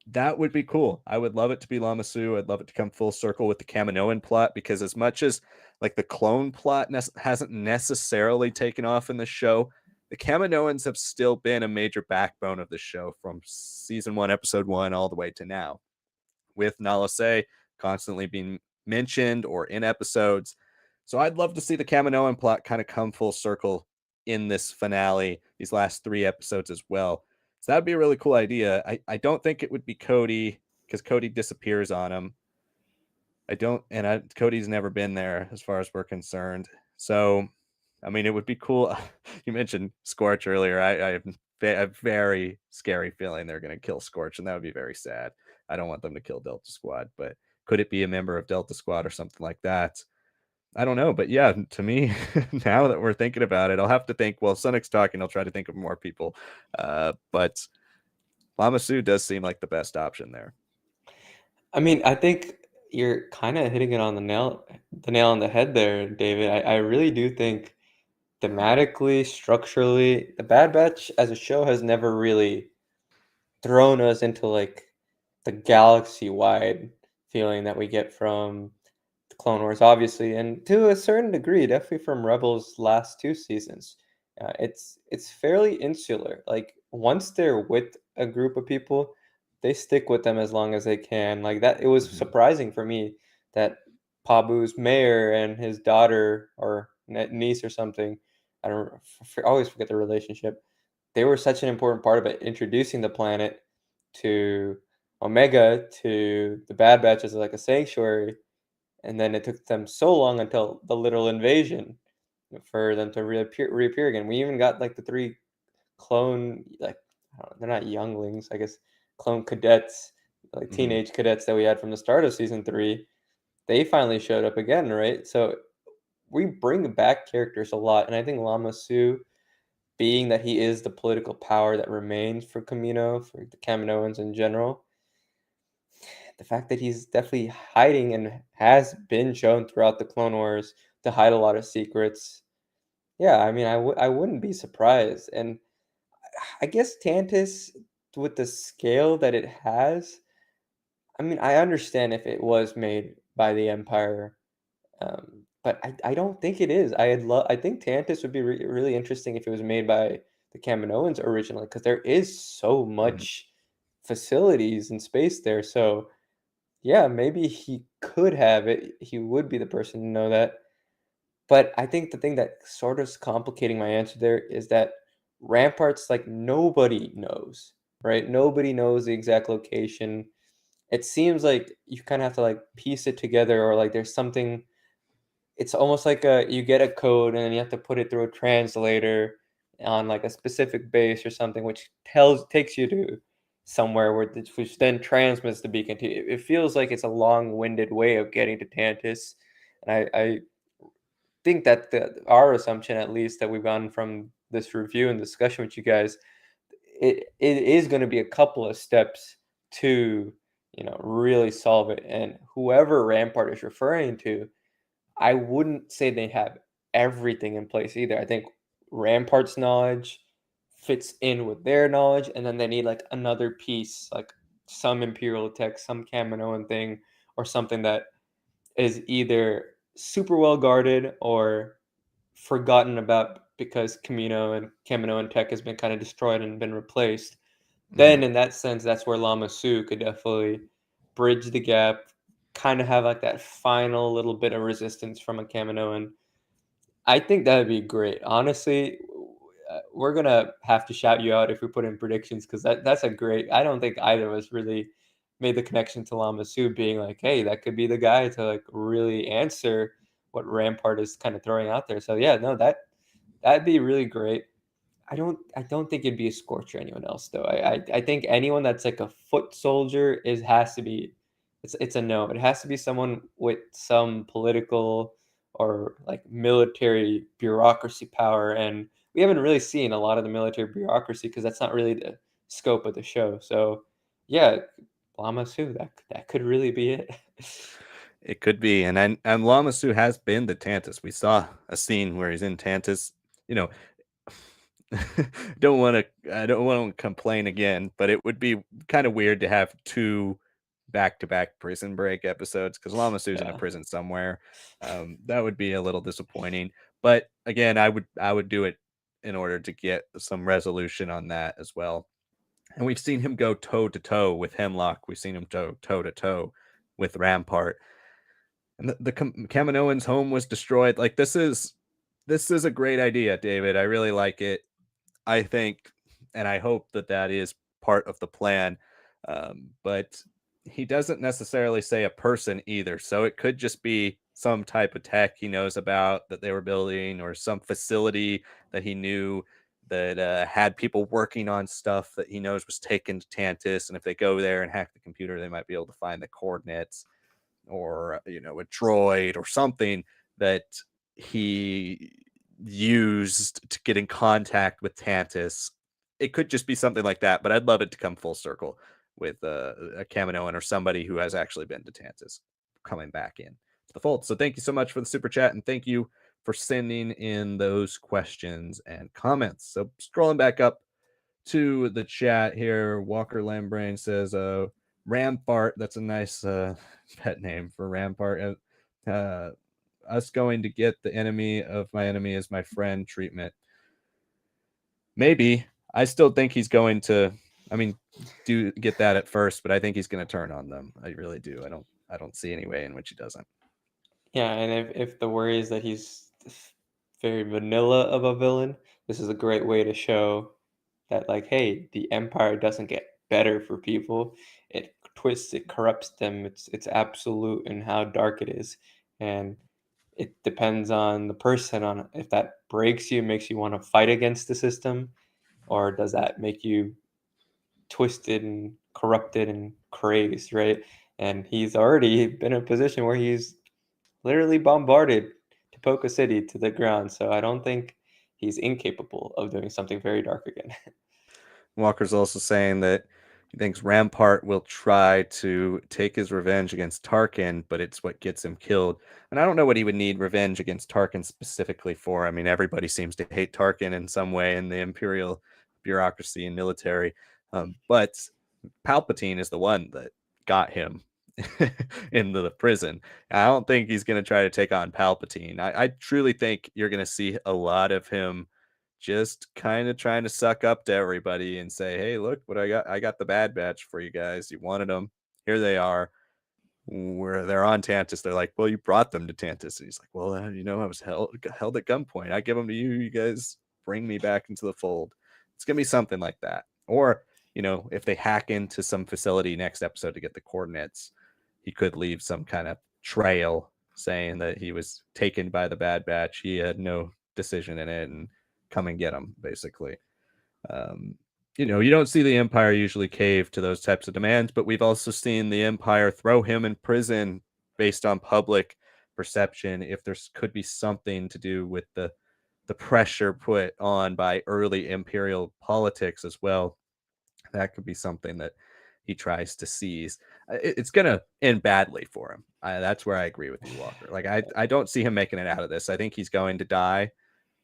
That would be cool. I would love it to be Lama Su. I'd love it to come full circle with the Kaminoan plot, because as much as like the clone plot hasn't necessarily taken off in the show, the Kaminoans have still been a major backbone of the show from season 1, episode 1, all the way to now, with Nala Se constantly being mentioned or in episodes. So I'd love to see the Kaminoan plot kind of come full circle in this finale, these last 3 episodes as well. So that'd be a really cool idea. I don't think it would be Cody, because Cody disappears on him. Cody's never been there as far as we're concerned. So, I mean, it would be cool. You mentioned Scorch earlier. I have a very scary feeling they're going to kill Scorch, and that would be very sad. I don't want them to kill Delta Squad, but could it be a member of Delta Squad or something like that? I don't know, but yeah, to me, now that we're thinking about it, I'll have to think. Well, Sanak's talking. I'll try to think of more people, but Lama Su does seem like the best option there. I mean, I think you're kind of hitting it on the nail on the head there, David. I really do think thematically, structurally, The Bad Batch as a show has never really thrown us into like the galaxy-wide feeling that we get from the Clone Wars, obviously, and to a certain degree, definitely from Rebels' last 2 seasons. It's fairly insular. Like once they're with a group of people, they stick with them as long as they can. Like that, it was Mhm. surprising for me that Pabu's mayor and his daughter or niece or something, I don't always forget the relationship. They were such an important part of it, introducing the planet to Omega, to the Bad Batch as like a sanctuary, and then it took them so long until the literal invasion for them to reappear again. We even got like the 3 clone, like I don't know, they're not younglings, I guess clone cadets, like Mhm. teenage cadets that we had from the start of season 3. They finally showed up again, right? So we bring back characters a lot, and I think Lama Su, being that he is the political power that remains for Camino, for the Kaminoans in general, the fact that he's definitely hiding and has been shown throughout the Clone Wars to hide a lot of secrets. Yeah, I mean, I wouldn't be surprised. And I guess Tantiss, with the scale that it has, I mean, I understand if it was made by the Empire, but I don't think it is. I think Tantiss would be really interesting if it was made by the Kaminoans originally, because there is so Mhm. much facilities and space there. So yeah, maybe he could have it. He would be the person to know that. But I think the thing that sort of is complicating my answer there is that Rampart's like nobody knows, right? Nobody knows the exact location. It seems like you kind of have to like piece it together, or like there's something. It's almost like you get a code and then you have to put it through a translator on like a specific base or something, which takes you to somewhere which then transmits the beacon to you. It feels like it's a long-winded way of getting to Tantiss, and I think that our assumption, at least, that we've gotten from this review and discussion with you guys, it is going to be a couple of steps to really solve it. And whoever Rampart is referring to, I wouldn't say they have everything in place either. I think Rampart's knowledge fits in with their knowledge, and then they need like another piece, like some Imperial tech, some Kaminoan thing, or something that is either super well guarded or forgotten about because Kaminoan tech has been kind of destroyed and been replaced. Mhm. Then, in that sense, that's where Lama Su could definitely bridge the gap, kind of have like that final little bit of resistance from a Kaminoan. I think that'd be great. Honestly, we're gonna have to shout you out if we put in predictions, because that's a great. I don't think either of us really made the connection to Lama Su being like, hey, that could be the guy to like really answer what Rampart is kind of throwing out there. So yeah, no, that'd be really great. I don't think it'd be a Scorch or anyone else though. I think anyone that's like a foot soldier has to be, it's a no. It has to be someone with some political or like military bureaucracy power, and we haven't really seen a lot of the military bureaucracy because that's not really the scope of the show. So yeah, Lama Su, that could really be it. It could be, and Lamasu has been to Tantus. We saw a scene where he's in Tantus. You know, don't want to. I don't want to complain again, but it would be kind of weird to have two back-to-back Prison Break episodes because Lamasu's in a Yeah, prison somewhere. That would be a little disappointing. But again, I would do it in order to get some resolution on that as well. And we've seen him go toe to toe with Hemlock. We've seen him go toe to toe with Rampart. And the Kaminoan's home was destroyed. Like this is a great idea, David. I really like it. I think, and I hope that that is part of the plan. But he doesn't necessarily say a person either. So it could just be some type of tech he knows about that they were building, or some facility that he knew that had people working on stuff that he knows was taken to Tantis. And if they go there and hack the computer, they might be able to find the coordinates, or a droid or something that he used to get in contact with Tantis. It could just be something like that, but I'd love it to come full circle with a Kaminoan or somebody who has actually been to Tantis coming back in to the fold. So thank you so much for the super chat, and thank you for sending in those questions and comments. So scrolling back up to the chat here, Walker Lambrain says, Rampart, that's a nice pet name for Rampart. Us going to get the enemy of my enemy is my friend treatment. Maybe. I still think he's going to, I mean, do get that at first, but I think he's going to turn on them. I really do. I don't see any way in which he doesn't. yeah, and if the worry is that he's very vanilla of a villain, this is a great way to show that, like, hey, the Empire doesn't get better for people. It twists, it corrupts them. It's absolute in how dark it is. And it depends on the person, on if that breaks you, makes you want to fight against the system, or does that make you twisted and corrupted and crazed, right? And he's already been in a position where he's literally bombarded Tapoka City to the ground. So I don't think he's incapable of doing something very dark again. Walker's also saying that he thinks Rampart will try to take his revenge against Tarkin, but it's what gets him killed. And I don't know what he would need revenge against Tarkin specifically for. I mean, everybody seems to hate Tarkin in some way in the Imperial bureaucracy and military. But Palpatine is the one that got him into the prison. I don't think he's going to try to take on Palpatine. I truly think you're going to see a lot of him just kind of trying to suck up to everybody and say, "Hey, look what I got! I got the Bad Batch for you guys. You wanted them. Here they are. Where they're on Tantiss. They're like, well, you brought them to Tantiss." And he's like, well, I was held at gunpoint. I give them to you. You guys bring me back into the fold. It's gonna be something like that. Or if they hack into some facility next episode to get the coordinates, he could leave some kind of trail saying that he was taken by the Bad Batch. He had no decision in it, and come and get him, basically. Um, you don't see the Empire usually cave to those types of demands, but we've also seen the Empire throw him in prison based on public perception. If there could be something to do with the pressure put on by early Imperial politics as well, that could be something that he tries to seize. It's going to end badly for him. That's where I agree with you, Walker. Like I don't see him making it out of this. I think he's going to die,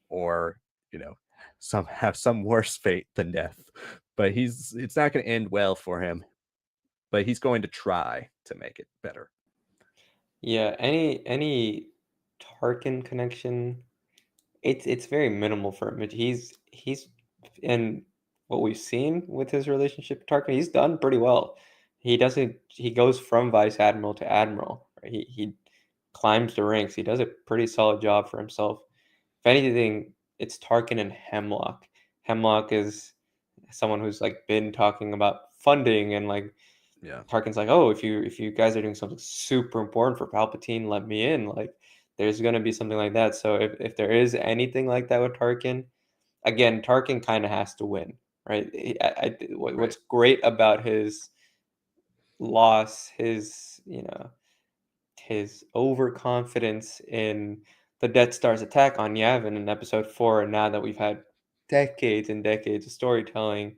or have some worse fate than death. But it's not going to end well for him. But he's going to try to make it better. Yeah, any Tarkin connection, it's very minimal for him. He's in what we've seen with his relationship with Tarkin, he's done pretty well. He goes from vice admiral to admiral. Right? He climbs the ranks. He does a pretty solid job for himself. If anything, it's Tarkin and Hemlock. Hemlock is someone who's like been talking about funding, and like Yeah. Tarkin's like, oh, if you guys are doing something super important for Palpatine, let me in. Like, there's gonna be something like that. So if there is anything like that with Tarkin, again, Tarkin kind of has to win, right? What's great about his loss, his overconfidence in the Death Star's attack on Yavin in Episode 4, and now that we've had decades and decades of storytelling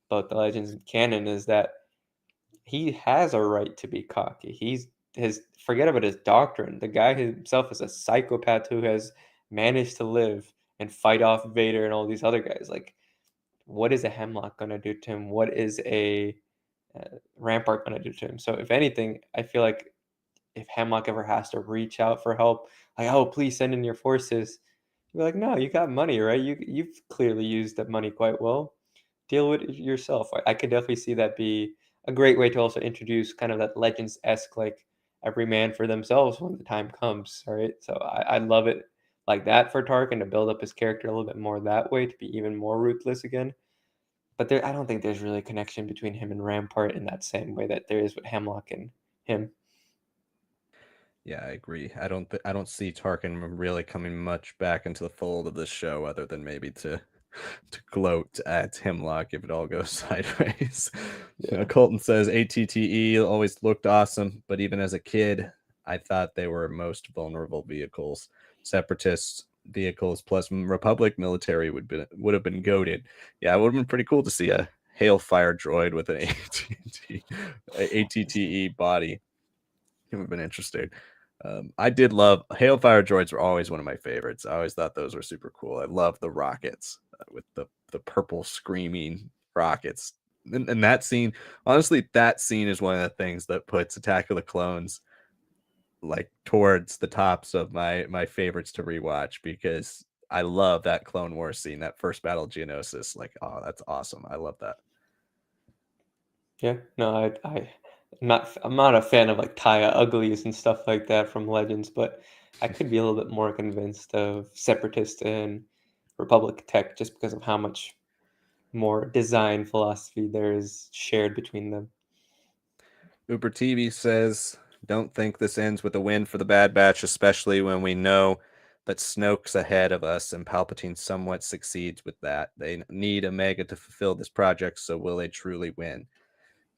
about the Legends and canon, is that he has a right to be cocky. Forget about his doctrine. The guy himself is a psychopath who has managed to live and fight off Vader and all these other guys. Like, what is a Hemlock gonna do to him? What is a Rampart gonna do to him? So, if anything, I feel like if Hemlock ever has to reach out for help, like, oh, please send in your forces, you're like, no, you got money, right? You've clearly used that money quite well. Deal with it yourself. I could definitely see that be a great way to also introduce kind of that Legends-esque, like, every man for themselves when the time comes, right? So I love it like that for Tarkin, to build up his character a little bit more that way, to be even more ruthless again. But I don't think there's really a connection between him and Rampart in that same way that there is with Hemlock and him. Yeah, I agree. I don't see Tarkin really coming much back into the fold of this show, other than maybe to gloat at Hemlock if it all goes sideways. Yeah. Colton says ATTE always looked awesome, but even as a kid, I thought they were most vulnerable vehicles. Separatist vehicles plus Republic military would have been goaded. Yeah, it would have been pretty cool to see a Hailfire droid with an ATTE body. It would have been interesting. I did love Hailfire droids were always one of my favorites. I always thought those were super cool. I love the rockets with the purple screaming rockets. And that scene, honestly, that scene is one of the things that puts Attack of the Clones like towards the tops of my favorites to rewatch, because I love that Clone Wars scene, that first battle of Geonosis. Like, oh, that's awesome. I love that. Yeah, no, I'm not a fan of like Taya Uglies and stuff like that from Legends, but I could be a little bit more convinced of Separatist and Republic tech just because of how much more design philosophy there is shared between them. Uber TV says, don't think this ends with a win for the Bad Batch, especially when we know that Snoke's ahead of us and Palpatine somewhat succeeds with that. They need Omega to fulfill this project, so will they truly win?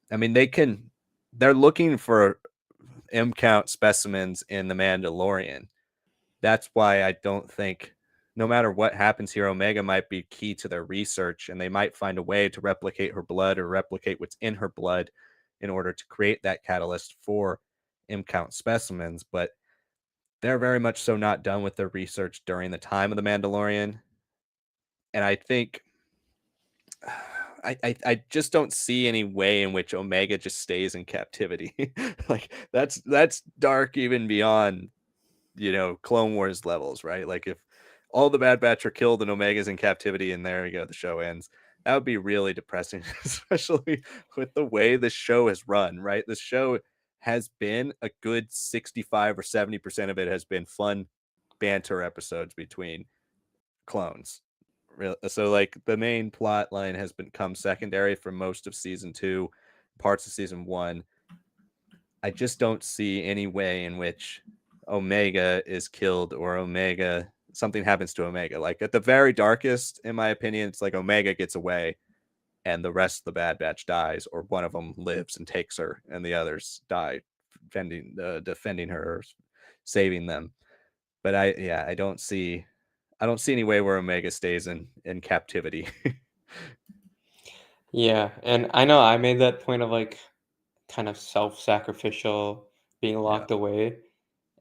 I mean, they're looking for M count specimens in the Mandalorian. That's why I don't think, no matter what happens here, Omega might be key to their research, and they might find a way to replicate her blood or replicate what's in her blood in order to create that catalyst for M count specimens. But they're very much so not done with their research during the time of the Mandalorian. And I think I just don't see any way in which Omega just stays in captivity. Like that's dark even beyond, Clone Wars levels, right? Like if all the Bad Batch are killed and Omega's in captivity and there you go, the show ends. That would be really depressing, especially with the way the show has run, right? The show has been a good 65 or 70% of it has been fun banter episodes between clones. So like the main plot line has become secondary for most of season 2, parts of season 1. I just don't see any way in which Omega is killed or something happens to Omega. Like at the very darkest, in my opinion, it's like Omega gets away and the rest of the Bad Batch dies, or one of them lives and takes her, and the others die defending her, or saving them. But I don't see any way where Omega stays in captivity. Yeah, and I know I made that point of like kind of self-sacrificial, being Yeah. locked away,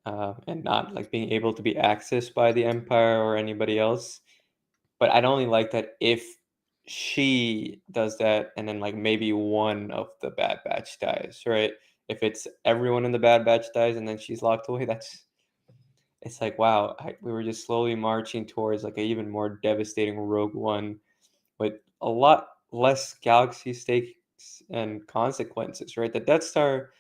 and not like being able to be accessed by the Empire or anybody else. But I'd only like that if she does that and then like maybe one of the Bad Batch dies, right? If it's everyone in the Bad Batch dies and then she's locked away, it's like wow, we were just slowly marching towards like a even more devastating Rogue One with a lot less galaxy stakes and consequences, right? The Death Star,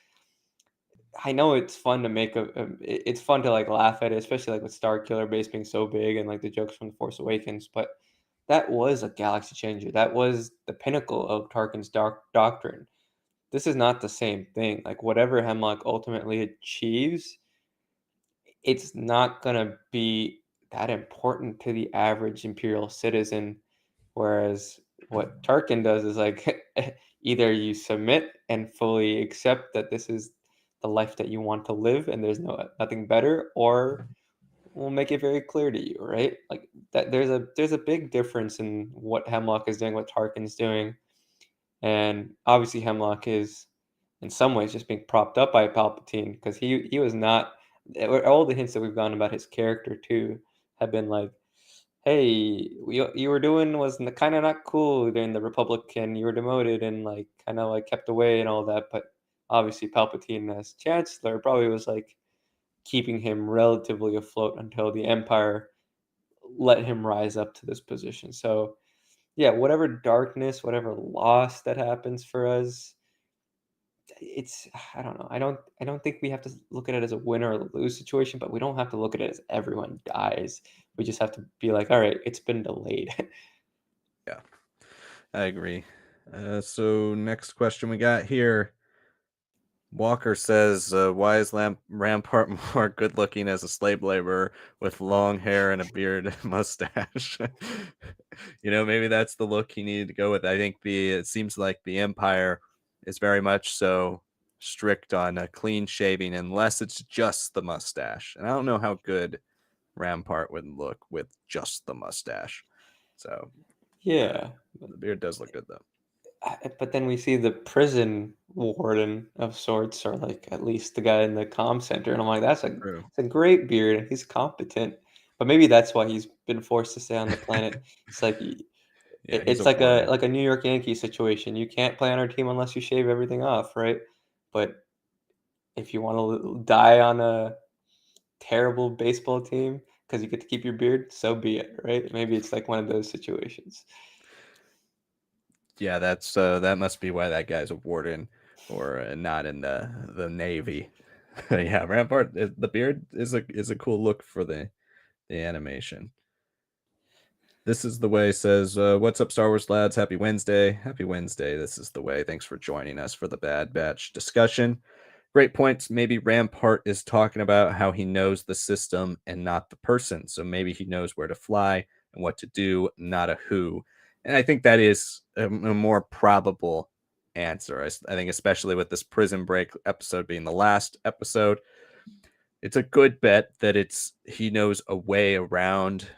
I know it's fun to make it's fun to like laugh at it, especially like with Star Killer Base being so big and like the jokes from The Force Awakens, but that was a galaxy changer. That was the pinnacle of Tarkin's dark doctrine. This is not the same thing. Like whatever Hemlock ultimately achieves, it's not gonna be that important to the average Imperial citizen. Whereas what Tarkin does is like either you submit and fully accept that this is the life that you want to live and there's nothing better, or we'll make it very clear to you, right? Like that there's a big difference in what Hemlock is doing, what Tarkin's doing. And obviously Hemlock is in some ways just being propped up by Palpatine because he was not all the hints that we've gotten about his character too have been like, hey, you were doing was kind of not cool during the Republic and you were demoted and like kind of like kept away and all that. But obviously Palpatine as Chancellor probably was like keeping him relatively afloat until the Empire let him rise up to this position. So yeah, whatever darkness, whatever loss that happens for us, it's I don't know. I don't think we have to look at it as a win or lose situation, but we don't have to look at it as everyone dies. We just have to be like, all right, it's been delayed. Yeah, I agree. So next question we got here. Walker says, "Why is Rampart more good looking as a slave laborer with long hair and a beard and mustache?" Maybe that's the look he needed to go with. I think it seems like the Empire is very much so strict on clean shaving unless it's just the mustache, and I don't know how good Rampart would look with just the mustache. So uh, Yeah. the beard does look good though. But then we see the prison warden of sorts, or like at least the guy in the comm center, and I'm like, True. it's a great beard, and he's competent. But maybe that's why he's been forced to stay on the planet. It's like Yeah, he's it's a warden. like a New York Yankees situation. You can't play on our team unless you shave everything off, right? But if you want to die on a terrible baseball team because you get to keep your beard, so be it, right? Maybe it's like one of those situations. Yeah, that must be why that guy's a warden or not in the Navy. Yeah, Rampart. The beard is a cool look for the animation. This is the way says, "What's up, Star Wars lads? Happy Wednesday! Happy Wednesday! This is the way. Thanks for joining us for the Bad Batch discussion. Great points. Maybe Rampart is talking about how he knows the system and not the person. So maybe he knows where to fly and what to do, not a who. And I think that is a more probable answer. I think, especially with this prison break episode being the last episode, it's a good bet that he knows a way around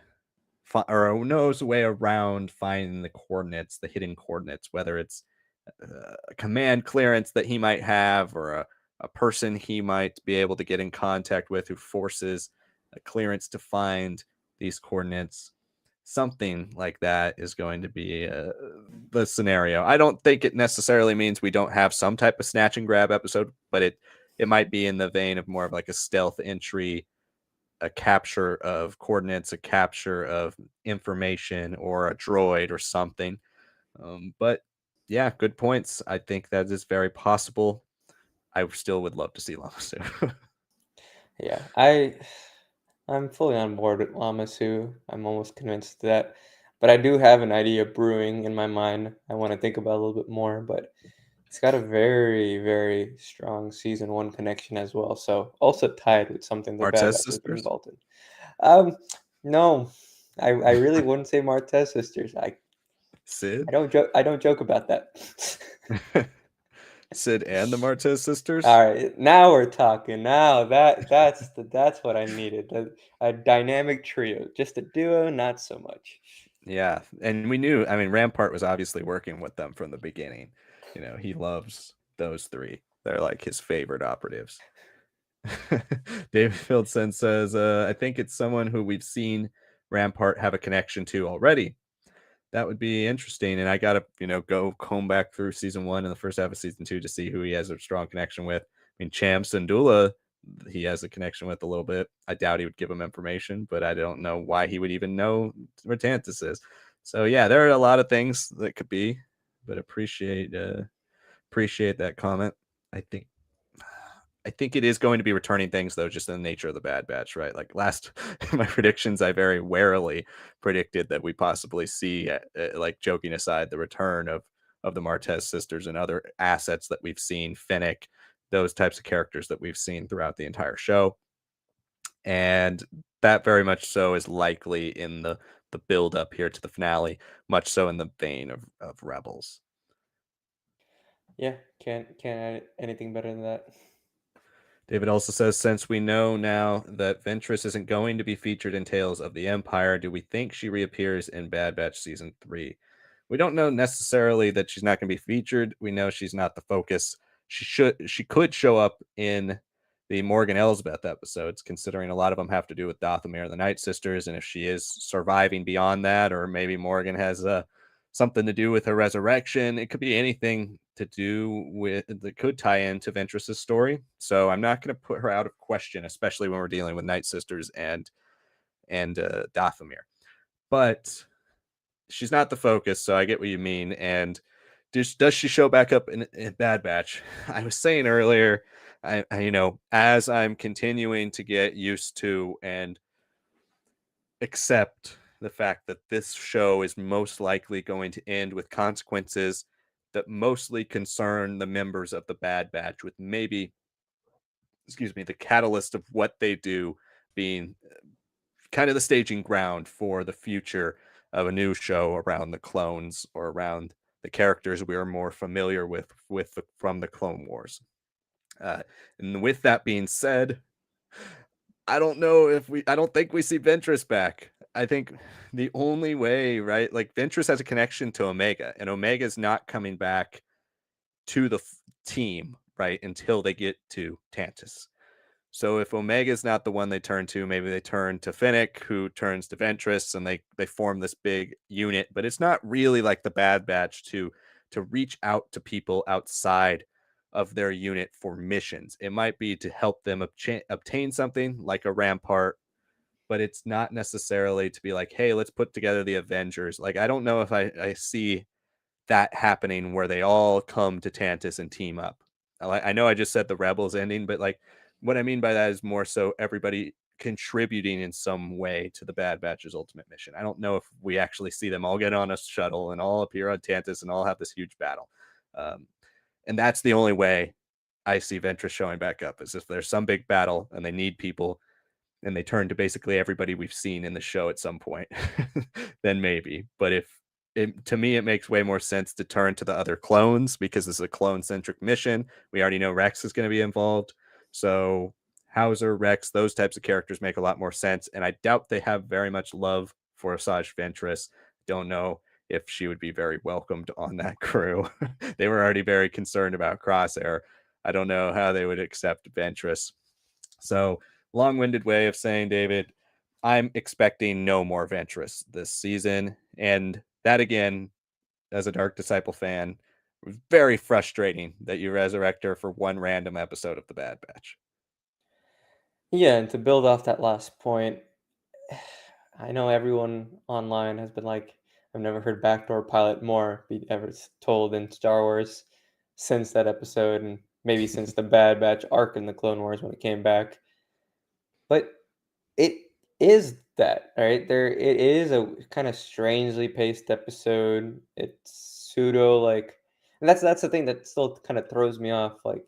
or knows a way around finding the coordinates, the hidden coordinates, whether it's a command clearance that he might have or a person he might be able to get in contact with who forces a clearance to find these coordinates. something like that is going to be the scenario. I don't think it necessarily means we don't have some type of snatch and grab episode, but it might be in the vein of more of like a stealth entry, a capture of coordinates, a capture of information, or a droid or something. But yeah, good points. I think that is very possible. I still would love to see Lamasu. Yeah, I'm fully on board with Lamasu. I'm almost convinced of that. But I do have an idea brewing in my mind. I want to think about a little bit more, but it's got a very, very strong season one connection as well. So also tied with something the Bad Martez Batch has been sisters, involved in. Um, no, I really wouldn't say Martez sisters. Sid, I don't joke about that. Sid, and the Martez sisters. All right, now we're talking. Now that's what I needed. A dynamic trio, just a duo, not so much. Yeah, and we knew. I mean, Rampart was obviously working with them from the beginning. He loves those three. They're like his favorite operatives. David Fieldson says, "I think it's someone who we've seen Rampart have a connection to already. That would be interesting." And I gotta, go comb back through season 1 and the first half of season 2 to see who he has a strong connection with. I mean, Cham Syndulla, he has a connection with a little bit. I doubt he would give him information, but I don't know why he would even know where Tantiss is. So yeah, there are a lot of things that could be, but appreciate that comment. I think I think it is going to be returning things, though, just in the nature of the Bad Batch, right? Like last my predictions, I very warily predicted that we possibly see, like joking aside, the return of the Martez sisters and other assets that we've seen, Fennec, those types of characters that we've seen throughout the entire show, and that very much so is likely in the build up here to the finale, much so in the vein of Rebels. Yeah, can't add anything better than that. David also says, since we know now that Ventress isn't going to be featured in Tales of the Empire, do we think she reappears in Bad Batch Season 3? We don't know necessarily that she's not going to be featured. We know she's not the focus. She could show up in the Morgan Elsbeth episodes, considering a lot of them have to do with Dathomir and the Night Sisters, and if she is surviving beyond that, or maybe Morgan has something to do with her resurrection. It could be anything to do with that could tie into Ventress's story. So I'm not going to put her out of question, especially when we're dealing with Night Sisters and Dathomir. But she's not the focus, so I get what you mean. And does she show back up in Bad Batch? I was saying earlier, as I'm continuing to get used to and accept the fact that this show is most likely going to end with consequences that mostly concern the members of the Bad Batch, with maybe, excuse me, the catalyst of what they do being kind of the staging ground for the future of a new show around the clones or around the characters we are more familiar with from the Clone Wars. And with that being said, I don't think we see Ventress back. I think the only way, right? Like Ventress has a connection to Omega, and Omega's not coming back to the team, right, until they get to Tantiss. So if Omega's not the one they turn to, maybe they turn to Fennec, who turns to Ventress, and they form this big unit. But it's not really like the Bad Batch to reach out to people outside of their unit for missions. It might be to help them obtain something like a Rampart, but it's not necessarily to be like, hey, let's put together the Avengers. Like, I don't know if I see that happening where they all come to Tantiss and team up. I know I just said the Rebels ending, but like what I mean by that is more so everybody contributing in some way to the Bad Batch's ultimate mission. I don't know if we actually see them all get on a shuttle and all appear on Tantiss and all have this huge battle. Um, and that's the only way I see Ventress showing back up, is if there's some big battle and they need people and they turn to basically everybody we've seen in the show at some point, then maybe. But to me, it makes way more sense to turn to the other clones because it's a clone centric mission. We already know Rex is going to be involved. So Hauser, Rex, those types of characters make a lot more sense. And I doubt they have very much love for Asajj Ventress. Don't know if she would be very welcomed on that crew. They were already very concerned about Crosshair. I don't know how they would accept Ventress. So long-winded way of saying, David, I'm expecting no more Ventress this season. And that, again, as a Dark Disciple fan, was very frustrating that you resurrect her for one random episode of The Bad Batch. Yeah, and to build off that last point, I know everyone online has been like, I've never heard backdoor pilot more be ever told in Star Wars since that episode, and maybe since the Bad Batch arc in the Clone Wars when it came back. But it is that, right? It is a kind of strangely paced episode. It's pseudo like, and that's the thing that still kind of throws me off. Like,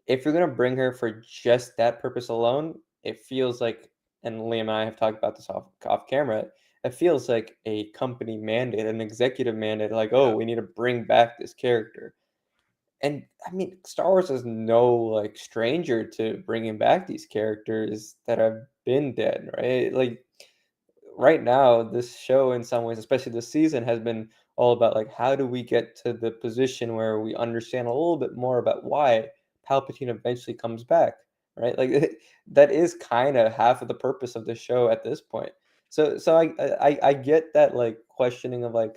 if you're gonna bring her for just that purpose alone, it feels like, and Liam and I have talked about this off camera. It feels like a company mandate, an executive mandate. Like, oh, Yeah. we need to bring back this character. And I mean, Star Wars is no like stranger to bringing back these characters that have been dead, right? Like right now, this show in some ways, especially this season, has been all about like how do we get to the position where we understand a little bit more about why Palpatine eventually comes back, right? Like that is kind of half of the purpose of the show at this point. So I get that like questioning of like,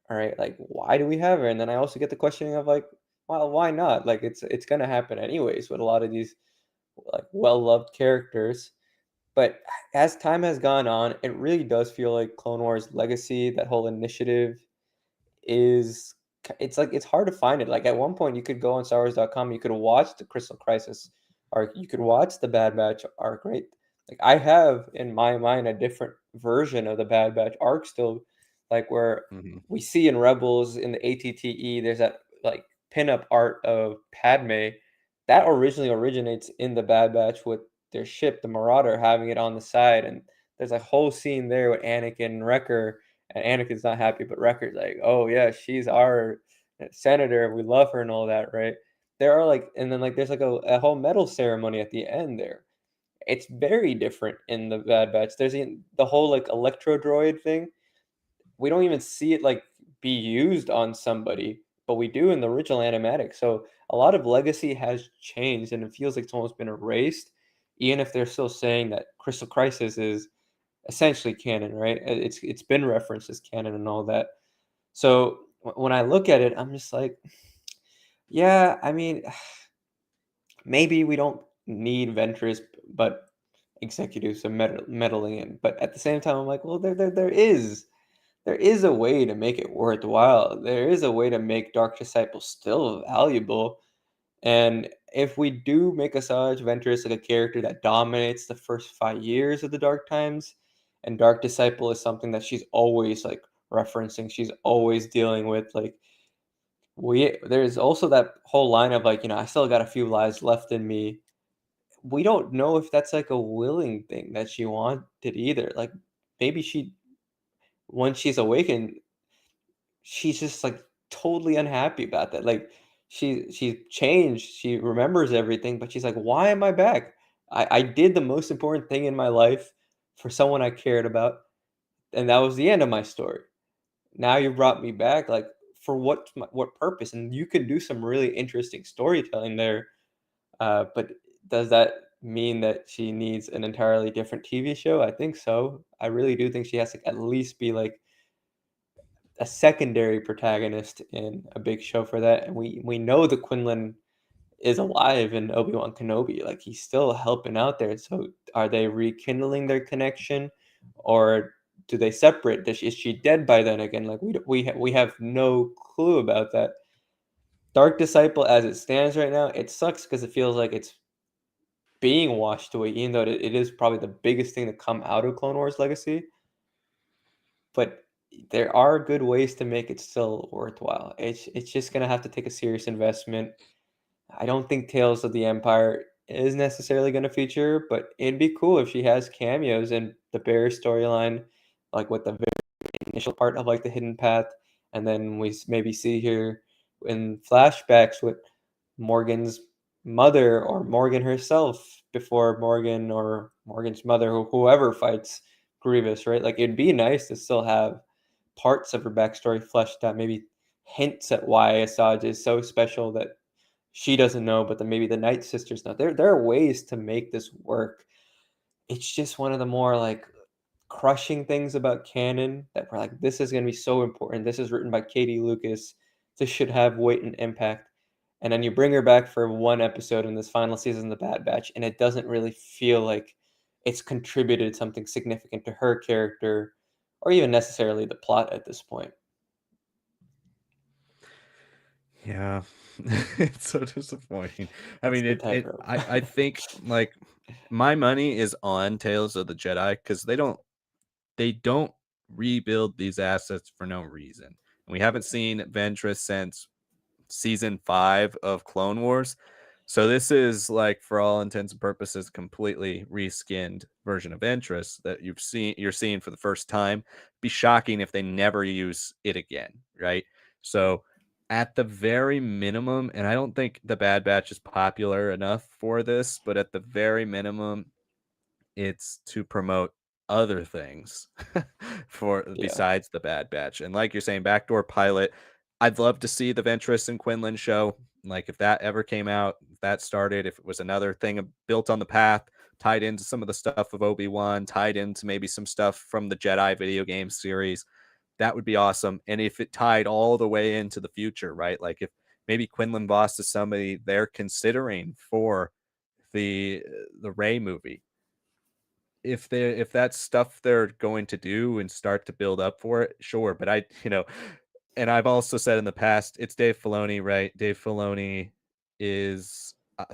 all right, like why do we have her? And then I also get the questioning of like, well, why not? Like it's gonna happen anyways with a lot of these like well loved characters. But as time has gone on, it really does feel like Clone Wars Legacy, that whole initiative is it's like it's hard to find it. Like at one point you could go on StarWars.com, you could watch the Crystal Crisis arc, you could watch the Bad Batch arc, right? Like I have in my mind a different version of the Bad Batch arc still, like where Mm-hmm. we see in Rebels in the ATTE, there's that like pinup art of Padme that originally originates in the Bad Batch with their ship, the Marauder, having it on the side, and there's a whole scene there with Anakin and Wrecker, and Anakin's not happy, but Wrecker's like, "Oh yeah, she's our senator. We love her and all that, right?" There are like, and then like there's like a whole medal ceremony at the end there. It's very different in the Bad Batch. There's the whole like electro droid thing. We don't even see it like be used on somebody, but we do in the original animatic. So a lot of legacy has changed, and it feels like it's almost been erased, even if they're still saying that Crystal Crisis is essentially canon, right? It's been referenced as canon and all that. So when I look at it, I'm just like, yeah, I mean, maybe we don't need Ventress, but executives are meddling in. But at the same time, I'm like, well, there is a way to make it worthwhile. There is a way to make Dark Disciple still valuable. And if we do make Asajj Ventress like a character that dominates the first 5 years of the Dark Times, and Dark Disciple is something that she's always like referencing, she's always dealing with, like there's also that whole line of like, I still got a few lives left in me. We don't know if that's like a willing thing that she wanted either. Like maybe she once she's awakened, she's just like totally unhappy about that. Like she's changed. She remembers everything, but she's like, why am I back? I did the most important thing in my life for someone I cared about, and that was the end of my story. Now you brought me back, like for what purpose? And you could do some really interesting storytelling there. But does that mean that she needs an entirely different TV show? I think so. I really do think she has to at least be like a secondary protagonist in a big show for that. And we know that Quinlan is alive in Obi-Wan Kenobi. Like he's still helping out there. So are they rekindling their connection, or do they separate? Is she dead by then again? Like we have no clue about that. Dark Disciple, as it stands right now, it sucks because it feels like it's being washed away, even though it is probably the biggest thing to come out of Clone Wars Legacy. But there are good ways to make it still worthwhile. It's just gonna have to take a serious investment. I don't think Tales of the Empire is necessarily gonna feature, but it'd be cool if she has cameos in the Bear storyline, like with the very initial part of like the Hidden Path, and then we maybe see her in flashbacks with Morgan's mother or Morgan herself before Morgan or Morgan's mother or whoever fights Grievous, right? Like it'd be nice to still have parts of her backstory fleshed out, maybe hints at why Asajj is so special that she doesn't know, but then maybe the Night Sisters know. There are ways to make this work. it's just one of the more like crushing things about canon that we're like, this is going to be so important. This is written by Katie Lucas. This should have weight and impact. And then you bring her back for one episode in this final season of The Bad Batch, and it doesn't really feel like it's contributed something significant to her character or even necessarily the plot at this point. Yeah, it's so disappointing. I It's mean, the it tightrope. I think like my money is on Tales of the Jedi because they don't rebuild these assets for no reason. And we haven't seen Ventress since season 5 of Clone Wars. So this is like for all intents and purposes completely reskinned version of Ventress that you're seeing for the first time. Be shocking if they never use it again, right? So at the very minimum, and I don't think the Bad Batch is popular enough for this, but at the very minimum, it's to promote other things for Yeah. besides the Bad Batch. And like you're saying, backdoor pilot, I'd love to see the Ventress and Quinlan show. Like if that ever came out, if that started, if it was another thing built on the path, tied into some of the stuff of Obi-Wan, tied into maybe some stuff from the Jedi video game series, that would be awesome. And if it tied all the way into the future, right? Like if maybe Quinlan Voss is somebody they're considering for the the Rey movie, if that's stuff they're going to do and start to build up for it, sure. But and I've also said in the past, it's Dave Filoni, right? Dave Filoni is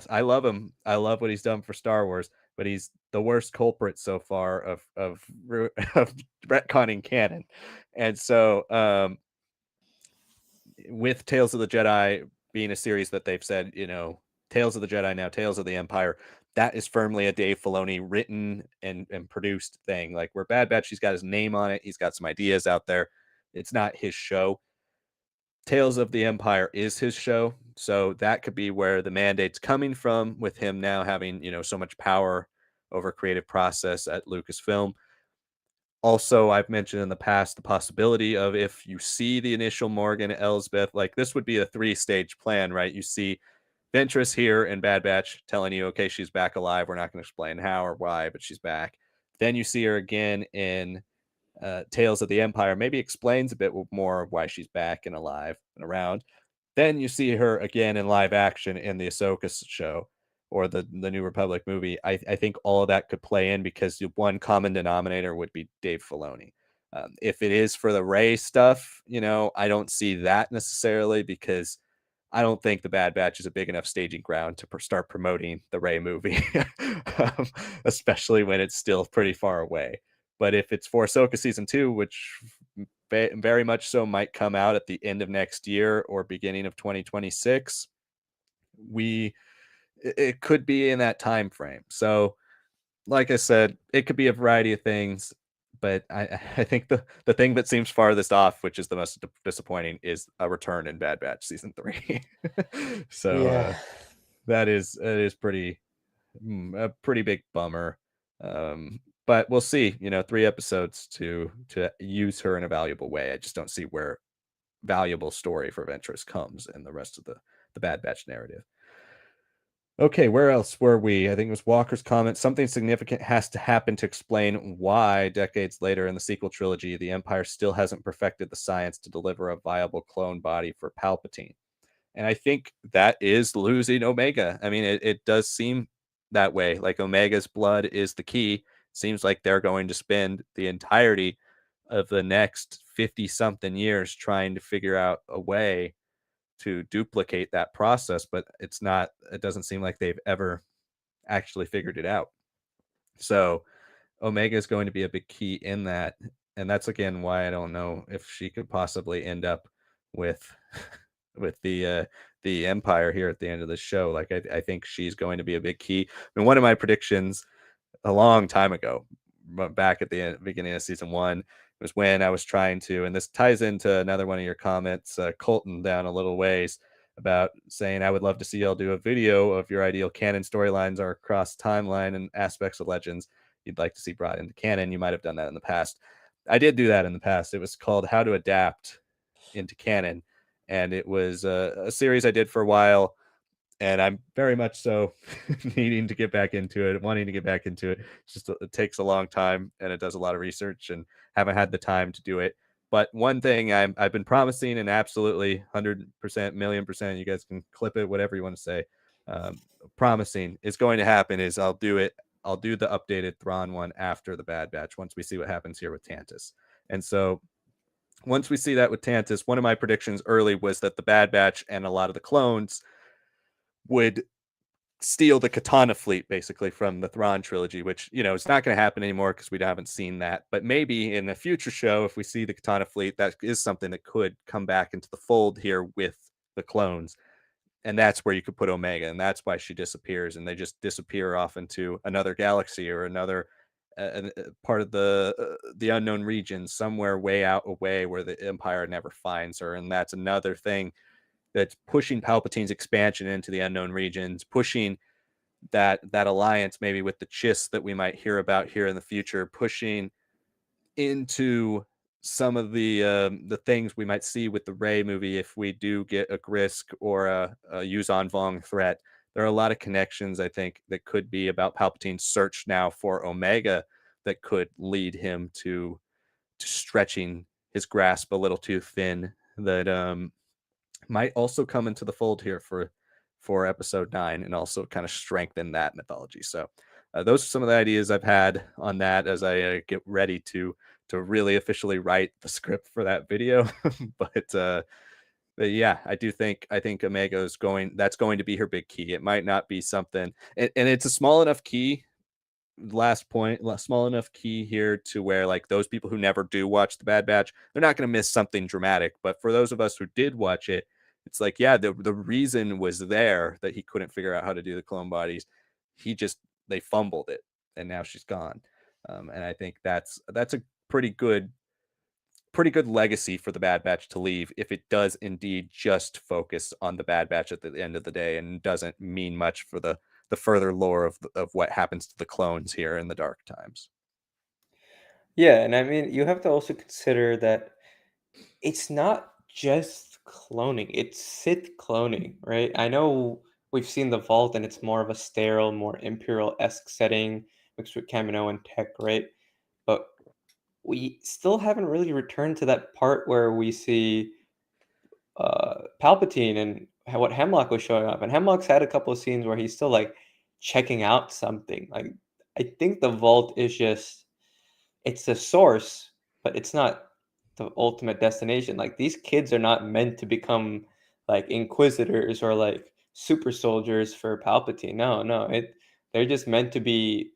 I love him. I love what he's done for Star Wars, but he's the worst culprit so far of retconning canon. And so with Tales of the Jedi being a series that they've said, Tales of the Jedi now, Tales of the Empire, that is firmly a Dave Filoni written and produced thing. Like where Bad Batch, he's got his name on it, he's got some ideas out there. It's not his show. Tales of the Empire is his show, so that could be where the mandate's coming from with him now having so much power over creative process at Lucasfilm. Also, I've mentioned in the past the possibility of if you see the initial Morgan Elsbeth, like this would be a three-stage plan, right? You see Ventress here in Bad Batch telling you, okay, she's back alive. We're not going to explain how or why, but she's back. Then you see her again in Tales of the Empire, maybe explains a bit more of why she's back and alive and around. Then you see her again in live action in the Ahsoka show or the New Republic movie. I think all of that could play in because the one common denominator would be Dave Filoni. If it is for the Ray stuff, I don't see that necessarily because I don't think the Bad Batch is a big enough staging ground to start promoting the Ray movie, um, especially when it's still pretty far away. But if it's for Ahsoka season 2, which very much so might come out at the end of next year or beginning of 2026, we it could be in that time frame. So, like I said, it could be a variety of things, but I think the thing that seems farthest off, which is the most disappointing, is a return in Bad Batch season 3. So Yeah. that is it is pretty a pretty big bummer. But we'll see. 3 episodes to use her in a valuable way. I just don't see where valuable story for Ventress comes in the rest of the Bad Batch narrative. Okay, where else were we? I think it was Walker's comment. Something significant has to happen to explain why, decades later in the sequel trilogy, the Empire still hasn't perfected the science to deliver a viable clone body for Palpatine. And I think that is losing Omega. I mean, it does seem that way. Like Omega's blood is the key. Seems like they're going to spend the entirety of the next 50 something years trying to figure out a way to duplicate that process, but it doesn't seem like they've ever actually figured it out. So Omega is going to be a big key in that. And that's again why I don't know if she could possibly end up with with the Empire here at the end of the show. Like I think she's going to be a big key. I mean, one of my predictions a long time ago, back at the beginning of season 1, was when I was trying to, and this ties into another one of your comments, Colton down a little ways, about saying I would love to see y'all do a video of your ideal canon storylines or cross timeline and aspects of Legends you'd like to see brought into canon. You might have done that in the past. I did do that in the past. It was called How to Adapt into Canon, and it was a series I did for a while. and I'm very much so needing to get back into it, wanting to get back into it. It's just it takes a long time, and it does a lot of research, and haven't had the time to do it. But one thing I've been promising, and absolutely 100%, million percent, you guys can clip it, whatever you want to say, um, promising is going to happen is I'll do it. I'll do the updated Thrawn one after the Bad Batch once we see what happens here with Tantiss. And so once we see that with Tantiss, one of my predictions early was that the Bad Batch and a lot of the clones would steal the Katana fleet basically from the Thrawn trilogy, which, it's not going to happen anymore because we haven't seen that. But maybe in a future show, if we see the Katana fleet, that is something that could come back into the fold here with the clones. And that's where you could put Omega, and that's why she disappears, and they just disappear off into another galaxy or another part of the unknown region, somewhere way out away where the Empire never finds her. And that's another thing that's pushing Palpatine's expansion into the unknown regions, pushing that alliance maybe with the Chiss that we might hear about here in the future, pushing into some of the things we might see with the Rey movie if we do get a Grisk or a Yuzan Vong threat. There are a lot of connections, I think, that could be about Palpatine's search now for Omega that could lead him to stretching his grasp a little too thin. That might also come into the fold here for episode 9 and also kind of strengthen that mythology. So those are some of the ideas I've had on that as I get ready to really officially write the script for that video. But yeah, I think Omega is that's going to be her big key. It might not be something, and it's a small enough key. Last point, small enough key here to where like those people who never do watch the Bad Batch, they're not going to miss something dramatic. But for those of us who did watch it, it's like, yeah, the reason was there that he couldn't figure out how to do the clone bodies. They fumbled it, and now she's gone. And I think that's a pretty good legacy for the Bad Batch to leave if it does indeed just focus on the Bad Batch at the end of the day and doesn't mean much for the further lore of what happens to the clones here in the dark times. Yeah, and I mean, you have to also consider that it's not just cloning, it's Sith cloning, right? I know we've seen the Vault and it's more of a sterile, more Imperial-esque setting mixed with Camino and tech, right? But we still haven't really returned to that part where we see Palpatine and what Hemlock was showing up. And Hemlock's had a couple of scenes where he's still like checking out something. Like I think the Vault is just it's the source, but it's not the ultimate destination. Like these kids are not meant to become like inquisitors or like super soldiers for Palpatine. No, no, they're just meant to be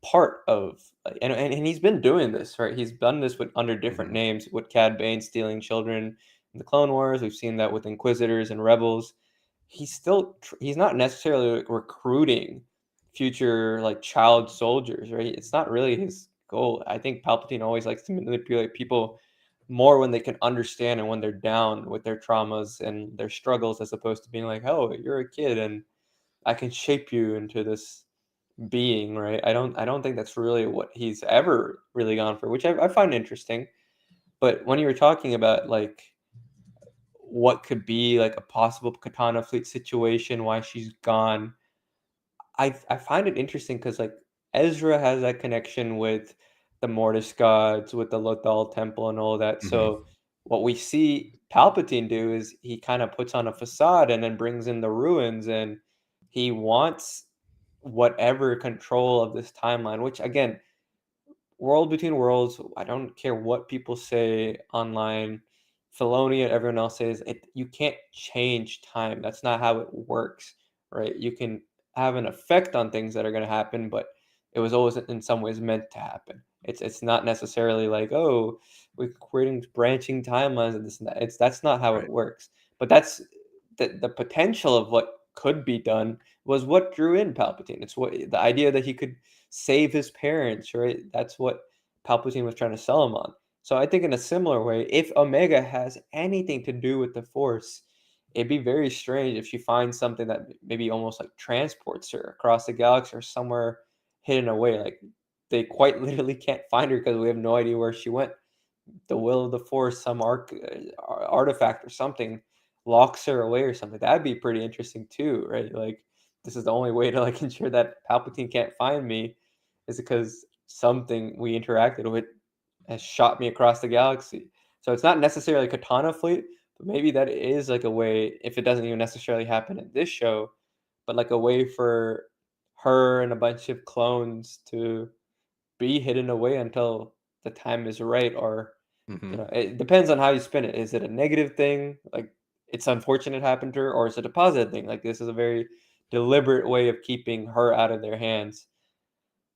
part of and he's been doing this, right? He's done this with under different Mm-hmm. names with Cad Bane stealing children in the Clone Wars. We've seen that with Inquisitors and Rebels. He's not necessarily like, recruiting future like child soldiers, right? It's not really his goal. I think Palpatine always likes to manipulate people more when they can understand and when they're down with their traumas and their struggles, as opposed to being like, "Oh, you're a kid and I can shape you into this being," right? I don't think that's really what he's ever really gone for, which I find interesting. But when you were talking about like what could be like a possible Katana fleet situation, why she's gone, I find it interesting because like Ezra has that connection with the Mortis gods, with the Lothal Temple and all that. Mm-hmm. So what we see Palpatine do is he kind of puts on a facade and then brings in the ruins, and he wants whatever control of this timeline. Which again, World Between Worlds, I don't care what people say online. Filoni and everyone else says it. You can't change time. That's not how it works, right? You can have an effect on things that are going to happen, but it was always in some ways meant to happen. It's not necessarily like, oh, we're creating branching timelines and this and that. That's not how it Right. works. But that's the potential of what could be done was what drew in Palpatine. It's what the idea that he could save his parents, right? That's what Palpatine was trying to sell him on. So I think in a similar way, if Omega has anything to do with the Force, it'd be very strange if she finds something that maybe almost like transports her across the galaxy or somewhere hidden away. Like they quite literally can't find her because we have no idea where she went. The will of the Force, some artifact or something locks her away or something. That'd be pretty interesting too, right? Like this is the only way to like ensure that Palpatine can't find me is because something we interacted with has shot me across the galaxy. So it's not necessarily Katana fleet, but maybe that is like a way, if it doesn't even necessarily happen in this show, but like a way for her and a bunch of clones to be hidden away until the time is right, or Hmm. it depends on how you spin it. Is it a negative thing, like it's unfortunate it happened to her, or is it a positive thing, like this is a very deliberate way of keeping her out of their hands?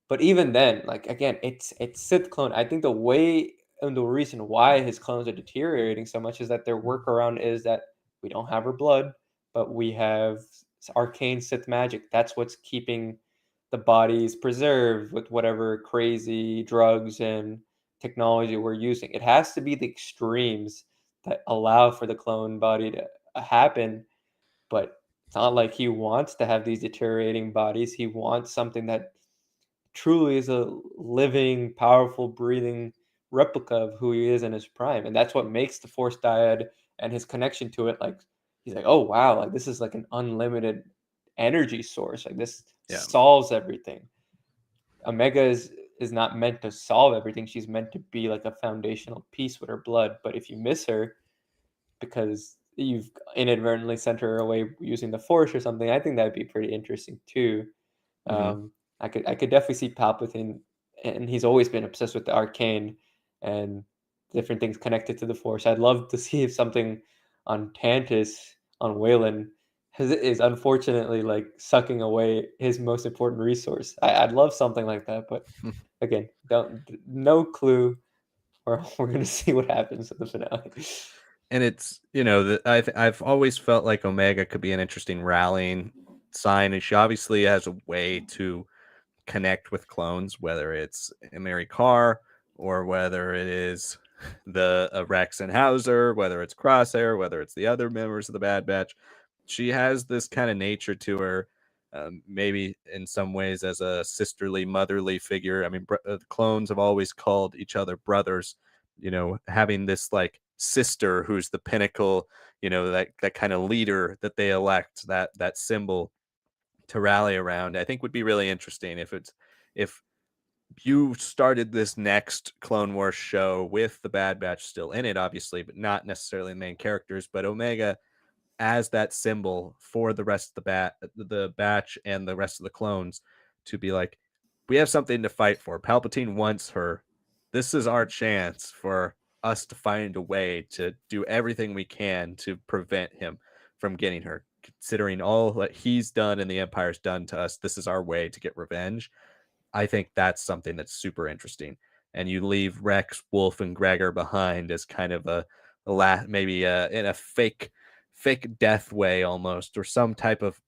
But even then, like again, it's Sith clone. I think the way and the reason why his clones are deteriorating so much is that their workaround is that we don't have her blood, but we have arcane Sith magic. That's what's keeping the bodies preserved with whatever crazy drugs and technology we're using. It has to be the extremes that allow for the clone body to happen, but it's not like he wants to have these deteriorating bodies. He wants something that truly is a living, powerful, breathing replica of who he is in his prime. And that's what makes the Force dyad and his connection to it like he's like, oh wow, like this is like an unlimited energy source. Like this Yeah. solves everything. Omega is not meant to solve everything. She's meant to be like a foundational piece with her blood. But if you miss her because you've inadvertently sent her away using the Force or something, I think that'd be pretty interesting too. Hmm. I could definitely see Palpatine, and he's always been obsessed with the arcane and different things connected to the Force. I'd love to see if something on Tantiss on Wayland is unfortunately like sucking away his most important resource. I'd love something like that, but again, don't no clue. We're gonna see what happens in the finale. And it's I've always felt like Omega could be an interesting rallying sign, and she obviously has a way to connect with clones, whether it's Emerie Karr or whether it is the Rex and Hauser, whether it's Crosshair, whether it's the other members of the Bad Batch. She has this kind of nature to her, maybe in some ways as a sisterly, motherly figure. I mean, the clones have always called each other brothers. Having this like sister who's the pinnacle, that kind of leader that they elect, that symbol to rally around, I think would be really interesting if you started this next Clone Wars show with the Bad Batch still in it, obviously, but not necessarily the main characters, but Omega as that symbol for the rest of the batch and the rest of the clones to be like, we have something to fight for. Palpatine wants her. This is our chance for us to find a way to do everything we can to prevent him from getting her. Considering all that he's done and the Empire's done to us, this is our way to get revenge. I think that's something that's super interesting. And you leave Rex, Wolf, and Gregor behind as kind of maybe in a fake death way almost, or some type of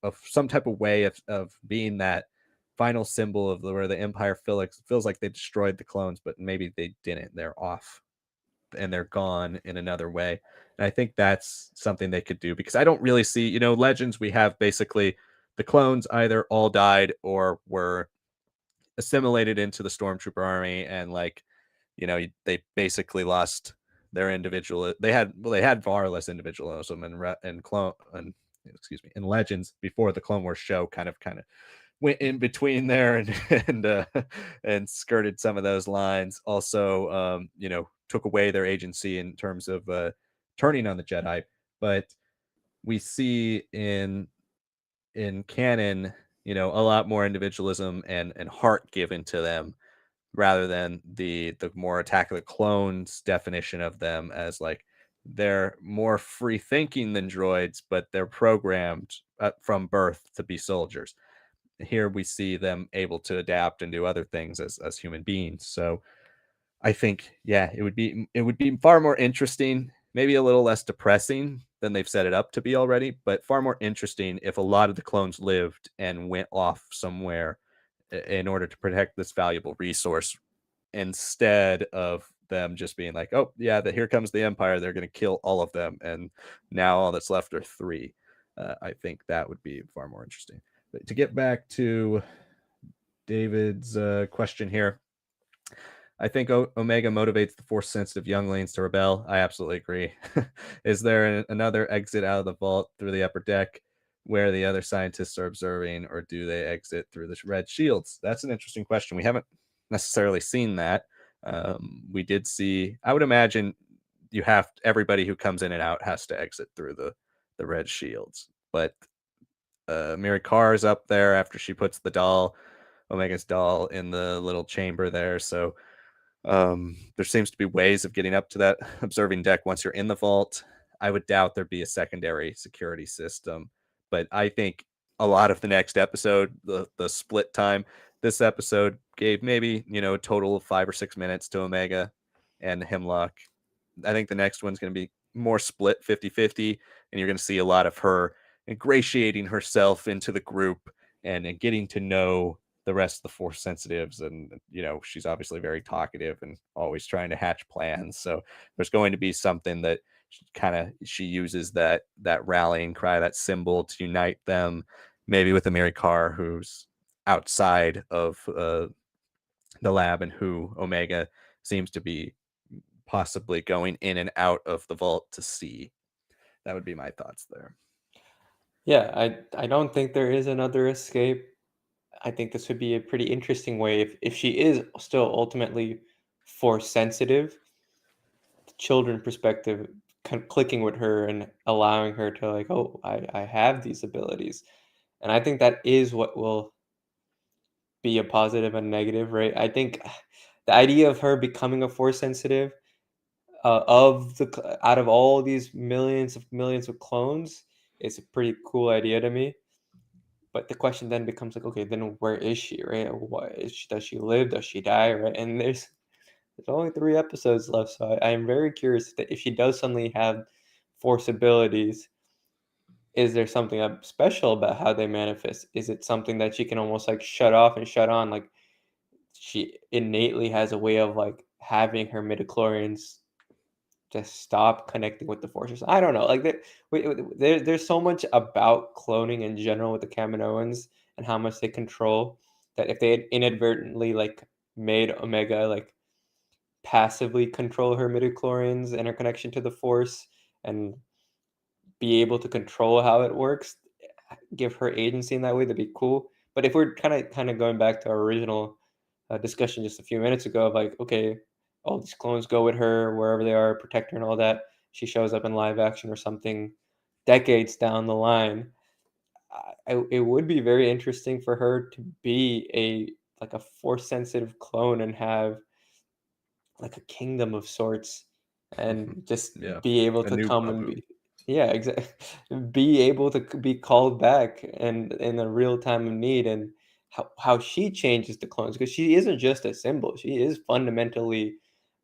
way of being that final symbol of where the Empire feels like they destroyed the clones, but maybe they didn't. They're off and they're gone in another way. And I think that's something they could do because I don't really see, Legends, we have basically the clones either all died or were assimilated into the stormtrooper army, and like they basically lost their individual. They had far less individualism and clone and excuse me in Legends before the Clone Wars show kind of went in between there and and skirted some of those lines. Also, took away their agency in terms of turning on the Jedi. But we see in canon, a lot more individualism and heart given to them rather than the more Attack of the Clones definition of them as like they're more free thinking than droids, but they're programmed from birth to be soldiers. Here we see them able to adapt and do other things as human beings. So I think, yeah, it would be far more interesting, maybe a little less depressing than they've set it up to be already, but far more interesting if a lot of the clones lived and went off somewhere in order to protect this valuable resource instead of them just being like, oh yeah, here comes the Empire. They're going to kill all of them, and now all that's left are three. I think that would be far more interesting. But to get back to David's question here, I think Omega motivates the force sensitive younglings to rebel. I absolutely agree. Is there another exit out of the vault through the upper deck where the other scientists are observing, or do they exit through the red shields? That's an interesting question. We haven't necessarily seen that. We did see, I would imagine everybody who comes in and out has to exit through the red shields. But Emerie Karr is up there after she puts Omega's doll, in the little chamber there. So there seems to be ways of getting up to that observing deck once you're in the vault. I would doubt there'd be a secondary security system, but I think a lot of the next episode, the split time, this episode gave maybe, a total of 5 or 6 minutes to Omega and Hemlock. I think the next one's going to be more split 50-50, and you're going to see a lot of her ingratiating herself into the group and getting to know the rest of the force sensitives. And she's obviously very talkative and always trying to hatch plans, so there's going to be something that she uses that rallying cry, that symbol, to unite them, maybe with Emerie Karr, who's outside of the lab, and who Omega seems to be possibly going in and out of the vault to see. That would be my thoughts there. Yeah, I don't think there is another escape. I think this would be a pretty interesting way if she is still ultimately force sensitive, the children perspective kind of clicking with her and allowing her to like, oh, I have these abilities. And I think that is what will be a positive and negative, right? I think the idea of her becoming a force sensitive out of all these millions of clones is a pretty cool idea to me. But the question then becomes like, okay, then where is she, right? What is she, does she live? Does she die, right? And there's only 3 episodes left, so I am very curious that if she does suddenly have force abilities, is there something special about how they manifest? Is it something that she can almost like shut off and shut on? Like she innately has a way of like having her midichlorians just stop connecting with the forces. I don't know. Like there's so much about cloning in general with the Kaminoans and how much they control that if they had inadvertently like made Omega like passively control her midichlorians and her connection to the force and be able to control how it works, give her agency in that way, that'd be cool. But if we're kind of going back to our original discussion just a few minutes ago of like, okay, all these clones go with her wherever they are, protect her and all that. She shows up in live action or something decades down the line. It would be very interesting for her to be a force sensitive clone and have like a kingdom of sorts and just Yeah, be able a to new come and Babu. be yeah, exactly. Be able to be called back and in a real time of need and how she changes the clones because she isn't just a symbol. She is fundamentally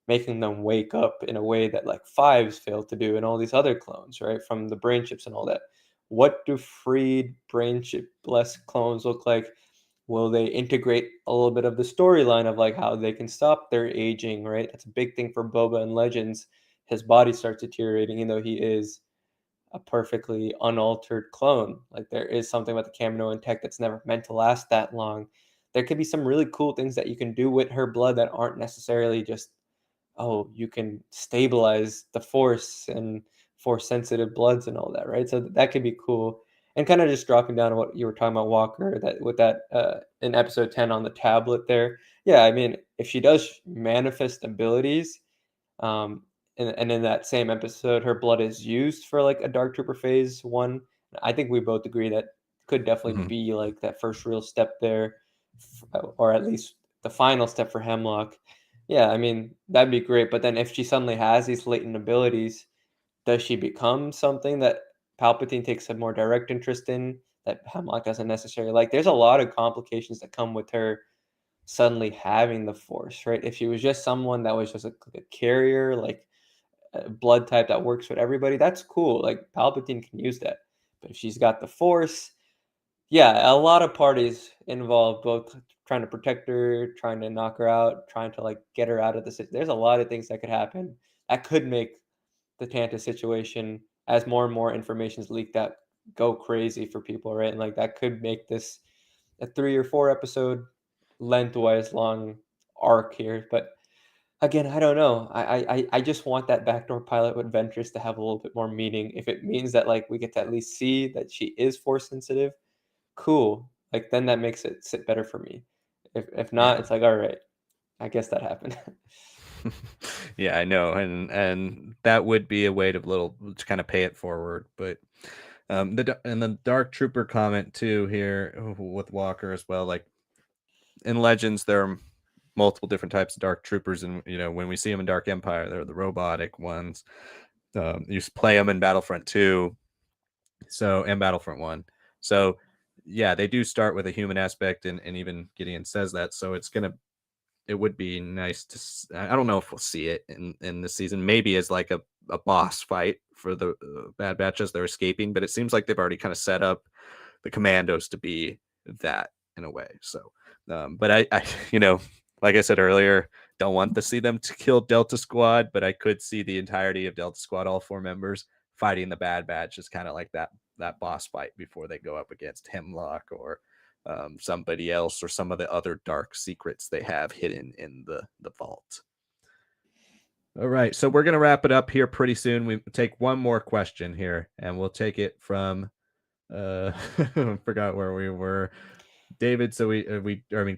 making them wake up in a way that like fives fail to do and all these other clones, right? From the brain chips and all that. What do freed brain chip less clones look like? Will they integrate a little bit of the storyline of like how they can stop their aging, right? That's a big thing for Boba and Legends. His body starts deteriorating, even though he is a perfectly unaltered clone. Like there is something about the Kaminoan tech that's never meant to last that long. There could be some really cool things that you can do with her blood that aren't necessarily just, oh, you can stabilize the force and force sensitive bloods and all that, right? So that could be cool. And kind of just dropping down on what you were talking about, Walker, that with that in episode 10 on the tablet there. Yeah, I mean, if she does manifest abilities, um, and in that same episode, her blood is used for like a Dark Trooper phase one. I think we both agree that could definitely Mhm. be like that first real step there, or at least the final step for Hemlock. Yeah, I mean, that'd be great. But then if she suddenly has these latent abilities, does she become something that Palpatine takes a more direct interest in that Hemlock doesn't necessarily like? There's a lot of complications that come with her suddenly having the Force, right? If she was just someone that was just a carrier, like a blood type that works with everybody, that's cool. Like Palpatine can use that. But if she's got the Force, yeah, a lot of parties involved, both trying to protect her, trying to knock her out, trying to like get her out of the There's a lot of things that could happen that could make the Tantiss situation, as more and more information is leaked out, go crazy for people, right? And like that could make this a 3 or 4 episode lengthwise long arc here. But Again, I don't know. I just want that backdoor pilot with Ventress to have a little bit more meaning. If it means that like we get to at least see that she is force sensitive, cool. Like then that makes it sit better for me. If not, Yeah. it's like all right, I guess that happened. Yeah, I know, and that would be a way to kind of pay it forward. But and the Dark Trooper comment too here with Walker as well. Like in Legends, there are multiple different types of Dark Troopers, and when we see them in Dark Empire, they're the robotic ones. You play them in Battlefront 2, and Battlefront 1. So yeah, they do start with a human aspect, and even Gideon says that. So it would be nice to. I don't know if we'll see it in this season. Maybe as like a boss fight for the Bad Batch as they're escaping, but it seems like they've already kind of set up the commandos to be that in a way. So, but I like I said earlier, don't want to see them to kill Delta Squad, but I could see the entirety of Delta Squad, all 4 members, fighting the Bad Batch, is kind of like that boss fight before they go up against Hemlock or somebody else, or some of the other dark secrets they have hidden in the vault. All right, so we're gonna wrap it up here pretty soon. We take one more question here, and we'll take it from forgot where we were. David, so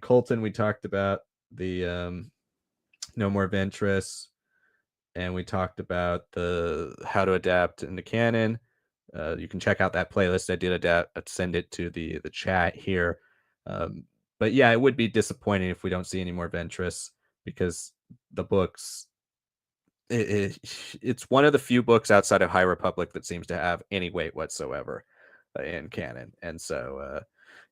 Colton, we talked about the no more Ventress, and we talked about the how to adapt into canon. You can check out that playlist. I did adapt, send it to the chat here. Um, but yeah, it would be disappointing if we don't see any more Ventress, because the books, it's one of the few books outside of High Republic that seems to have any weight whatsoever in canon, and so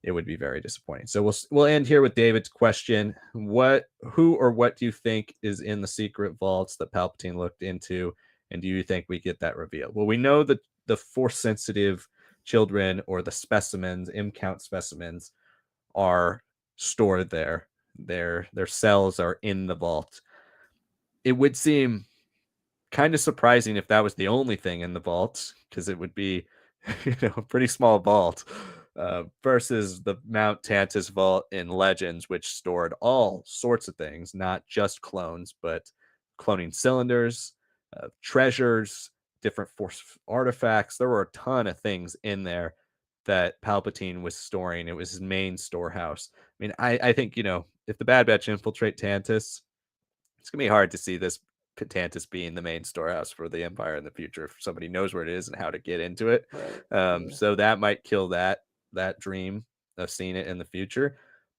it would be very disappointing. So we'll end here with David's question: who or what do you think is in the secret vaults that Palpatine looked into, and do you think we get that reveal? Well, we know that the force sensitive children, or the specimens, count specimens, are stored there. Their cells are in the vault. It would seem kind of surprising if that was the only thing in the vault, because it would be a pretty small vault, versus the Mount Tantiss vault in Legends, which stored all sorts of things, not just clones, but cloning cylinders, treasures, different force artifacts. There were a ton of things in there that Palpatine was storing. It was his main storehouse. I mean, I think, if the Bad Batch infiltrate Tantiss, it's gonna be hard to see this Tantiss being the main storehouse for the Empire in the future if somebody knows where it is and how to get into it. Right. Yeah. So that might kill that dream of seeing it in the future.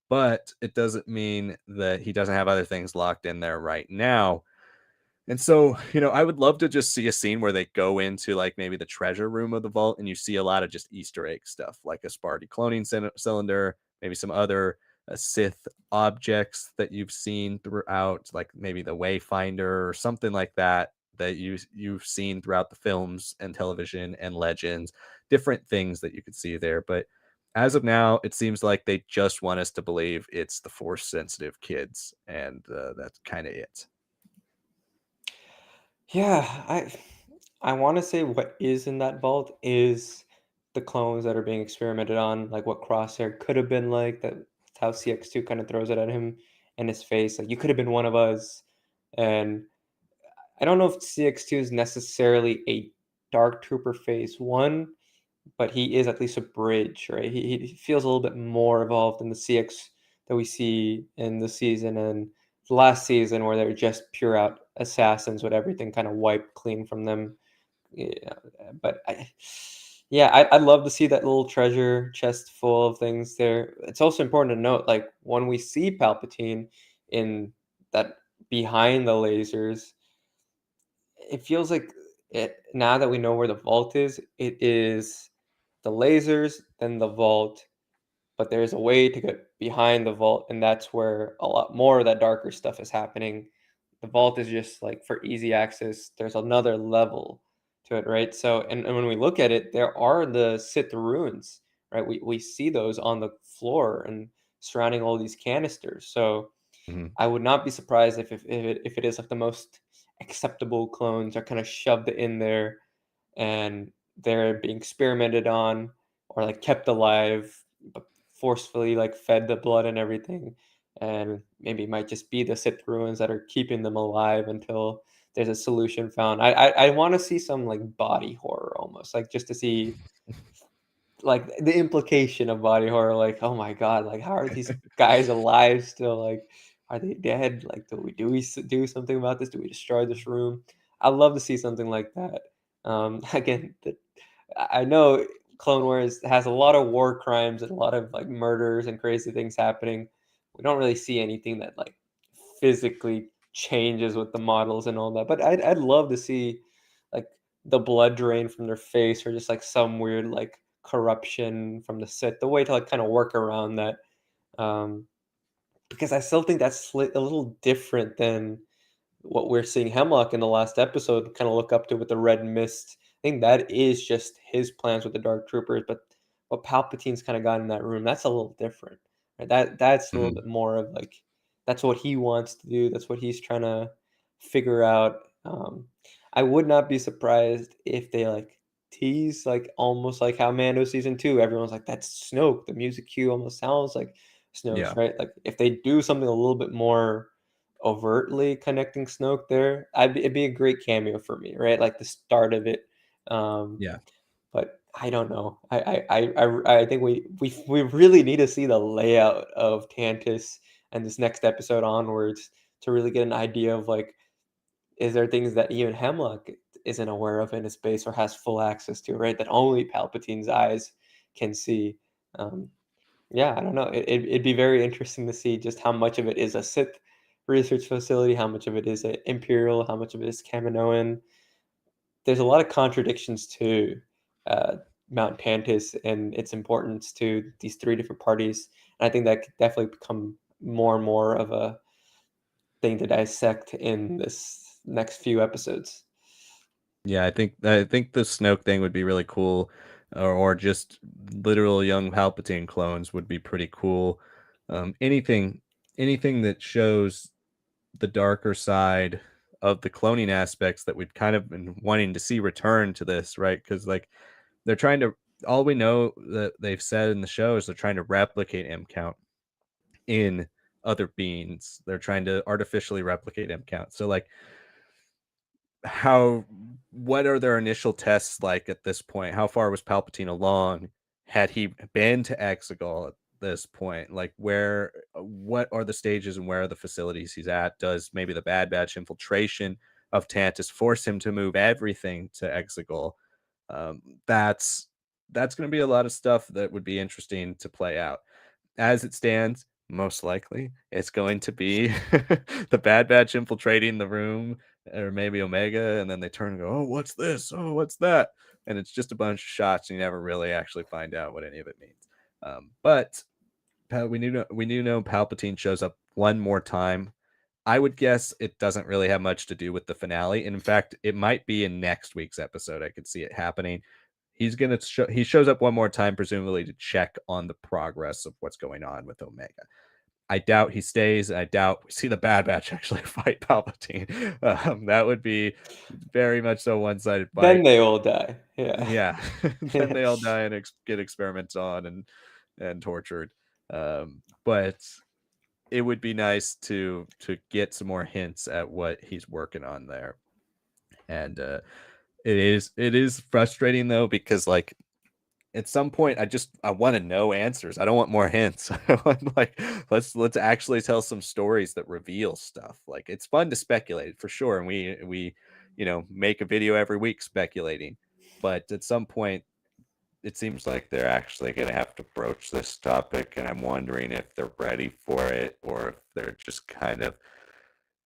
But it doesn't mean that he doesn't have other things locked in there right now. And so, I would love to just see a scene where they go into like maybe the treasure room of the vault, and you see a lot of just Easter egg stuff, like a Sparty cloning cylinder, maybe some other Sith objects that you've seen throughout, like maybe the Wayfinder or something like that, that you've seen throughout the films and television and Legends, different things that you could see there. But as of now, it seems like they just want us to believe it's the force sensitive kids, and that's kind of it. Yeah, I want to say what is in that vault is the clones that are being experimented on, like what Crosshair could have been like. That's how CX2 kind of throws it at him in his face, like you could have been one of us. And I don't know if CX2 is necessarily a Dark Trooper Phase 1, but he is at least a bridge, right? He feels a little bit more evolved than the CX that we see in the season and the last season, where they're just pure out assassins with everything kind of wiped clean from them. Yeah, but I'd love to see that little treasure chest full of things there. It's also important to note, like when we see Palpatine in that behind the lasers, it feels like it now that we know where the vault is, it is the lasers, then the vault, but there's a way to get behind the vault, and that's where a lot more of that darker stuff is happening. The vault is just like for easy access. There's another level to it, right? So, and when we look at it, there are the Sith runes, right? We see those on the floor and surrounding all these canisters. So Mhm. I would not be surprised if it is like the most acceptable clones are kind of shoved in there and they're being experimented on or like kept alive, but forcefully like fed the blood and everything. and maybe it might just be the Sith ruins that are keeping them alive until there's a solution found. I want to see some like body horror almost, like just to see like the implication of body horror, like, oh my god, like how are these guys alive still? Like, are they dead? Like, do we do something about this? Do we destroy this room? I'd love to see something like that. Again, I know Clone Wars has a lot of war crimes and a lot of like murders and crazy things happening. We don't really see anything that like physically changes with the models and all that. But I'd love to see like the blood drain from their face or just like some weird like corruption from the Sith. The way to like kind of work around that. Um, because I still think that's a little different than what we're seeing Hemlock in the last episode kind of look up to with the red mist. I think that is just his plans with the Dark Troopers, but what Palpatine's kind of got in that room, that's a little different. Right? That's a little Mhm. bit more of like that's what he wants to do. That's what he's trying to figure out. I would not be surprised if they like tease like almost like how Mando season 2, everyone's like that's Snoke. The music cue almost sounds like Snoke's, Yeah. right? Like if they do something a little bit more overtly connecting Snoke there, it'd be a great cameo for me, right? Like the start of it. Um, Yeah. but I don't know. I think we really need to see the layout of Tantiss and this next episode onwards to really get an idea of like, is there things that even Hemlock isn't aware of in his base or has full access to, right? That only Palpatine's eyes can see. Um, yeah, I don't know. It'd be very interesting to see just how much of it is a Sith research facility, how much of it is a Imperial, how much of it is Kaminoan. There's a lot of contradictions to uh, Mount Tantiss and its importance to these three different parties. And I think that could definitely become more and more of a thing to dissect in this next few episodes. Yeah, I think the Snoke thing would be really cool, or just literal young Palpatine clones would be pretty cool. Anything that shows the darker side of the cloning aspects that we've kind of been wanting to see return to this, right? Because like they're trying to all we know that they've said in the show is they're trying to replicate M count in other beings. They're trying to artificially replicate M count. So like how what are their initial tests like at this point? How far was Palpatine along? Had he been to Exegol at this point? Like where what are the stages and where are the facilities he's at? Does maybe the Bad Batch infiltration of Tantus force him to move everything to Exegol? Um, that's that's going to be a lot of stuff that would be interesting to play out. As it stands, most likely it's going to be the Bad Batch infiltrating the room, or maybe Omega, and then they turn and go, "Oh, what's this? Oh, what's that?" And it's just a bunch of shots, and you never really actually find out what any of it means. But we do know Palpatine shows up one more time. I would guess it doesn't really have much to do with the finale. In fact, it might be in next week's episode. I could see it happening. He shows up one more time, presumably to check on the progress of what's going on with Omega. I doubt he stays. I doubt we see the Bad Batch actually fight Palpatine. That would be very much so one-sided Then fight. they all die. Yeah. Yeah, then Yeah. they all die and get experiments on and tortured. But it would be nice to get some more hints at what he's working on there. And it is frustrating though because like at some point I want to know answers. I don't want more hints. I want like let's actually tell some stories that reveal stuff. Like it's fun to speculate for sure, and we make a video every week speculating. But at some point, it seems like they're actually going to have to broach this topic, and I'm wondering if they're ready for it or if they're just kind of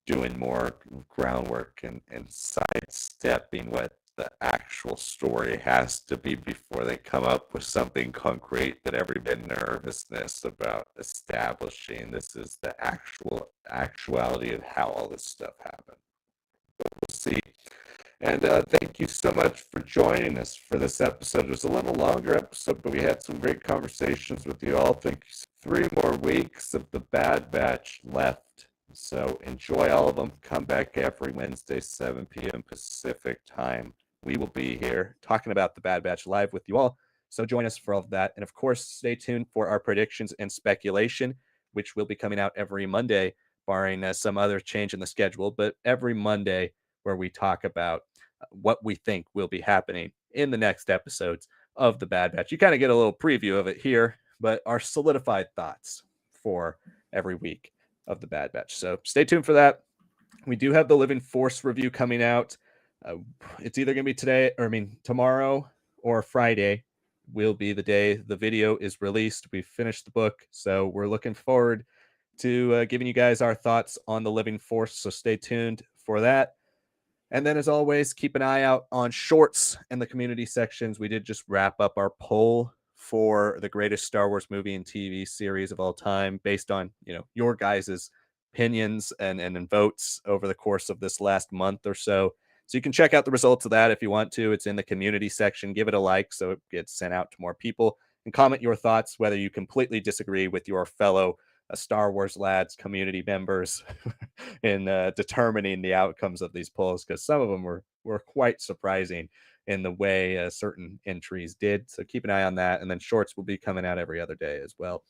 doing more groundwork and sidestepping what the actual story has to be before they come up with something concrete that every bit nervousness about establishing this is the actuality of how all this stuff happened. We'll see. And thank you so much for joining us for this episode. It was a little longer episode, but we had some great conversations with you all. Thank you. 3 more weeks of the Bad Batch left. So enjoy all of them. Come back every Wednesday, 7 p.m. Pacific time. We will be here talking about the Bad Batch live with you all. So join us for all of that. And of course, stay tuned for our predictions and speculation. which will be coming out every Monday, barring some other change in the schedule, but every Monday, where we talk about what we think will be happening in the next episodes of The Bad Batch. You kind of get a little preview of it here, but our solidified thoughts for every week of The Bad Batch. So stay tuned for that. We do have the Living Force review coming out. It's either going to be tomorrow or Friday will be the day the video is released. We've finished the book, so we're looking forward to giving you guys our thoughts on the Living Force. So stay tuned for that. And then, as always, keep an eye out on shorts and the community sections. We did just wrap up our poll for the greatest Star Wars movie and TV series of all time, based on your guys' opinions and votes over the course of this last month or so. So you can check out the results of that if you want to. It's in the community section. Give it a like so it gets sent out to more people. And comment your thoughts, whether you completely disagree with your fellow Star Wars lads community members in determining the outcomes of these polls, because some of them were quite surprising in the way certain entries did. So keep an eye on that. And then shorts will be coming out every other day as well.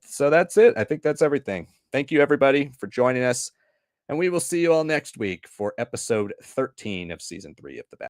So that's it. I think that's everything. Thank you, everybody, for joining us. And we will see you all next week for episode 13 of season 3 of The Bad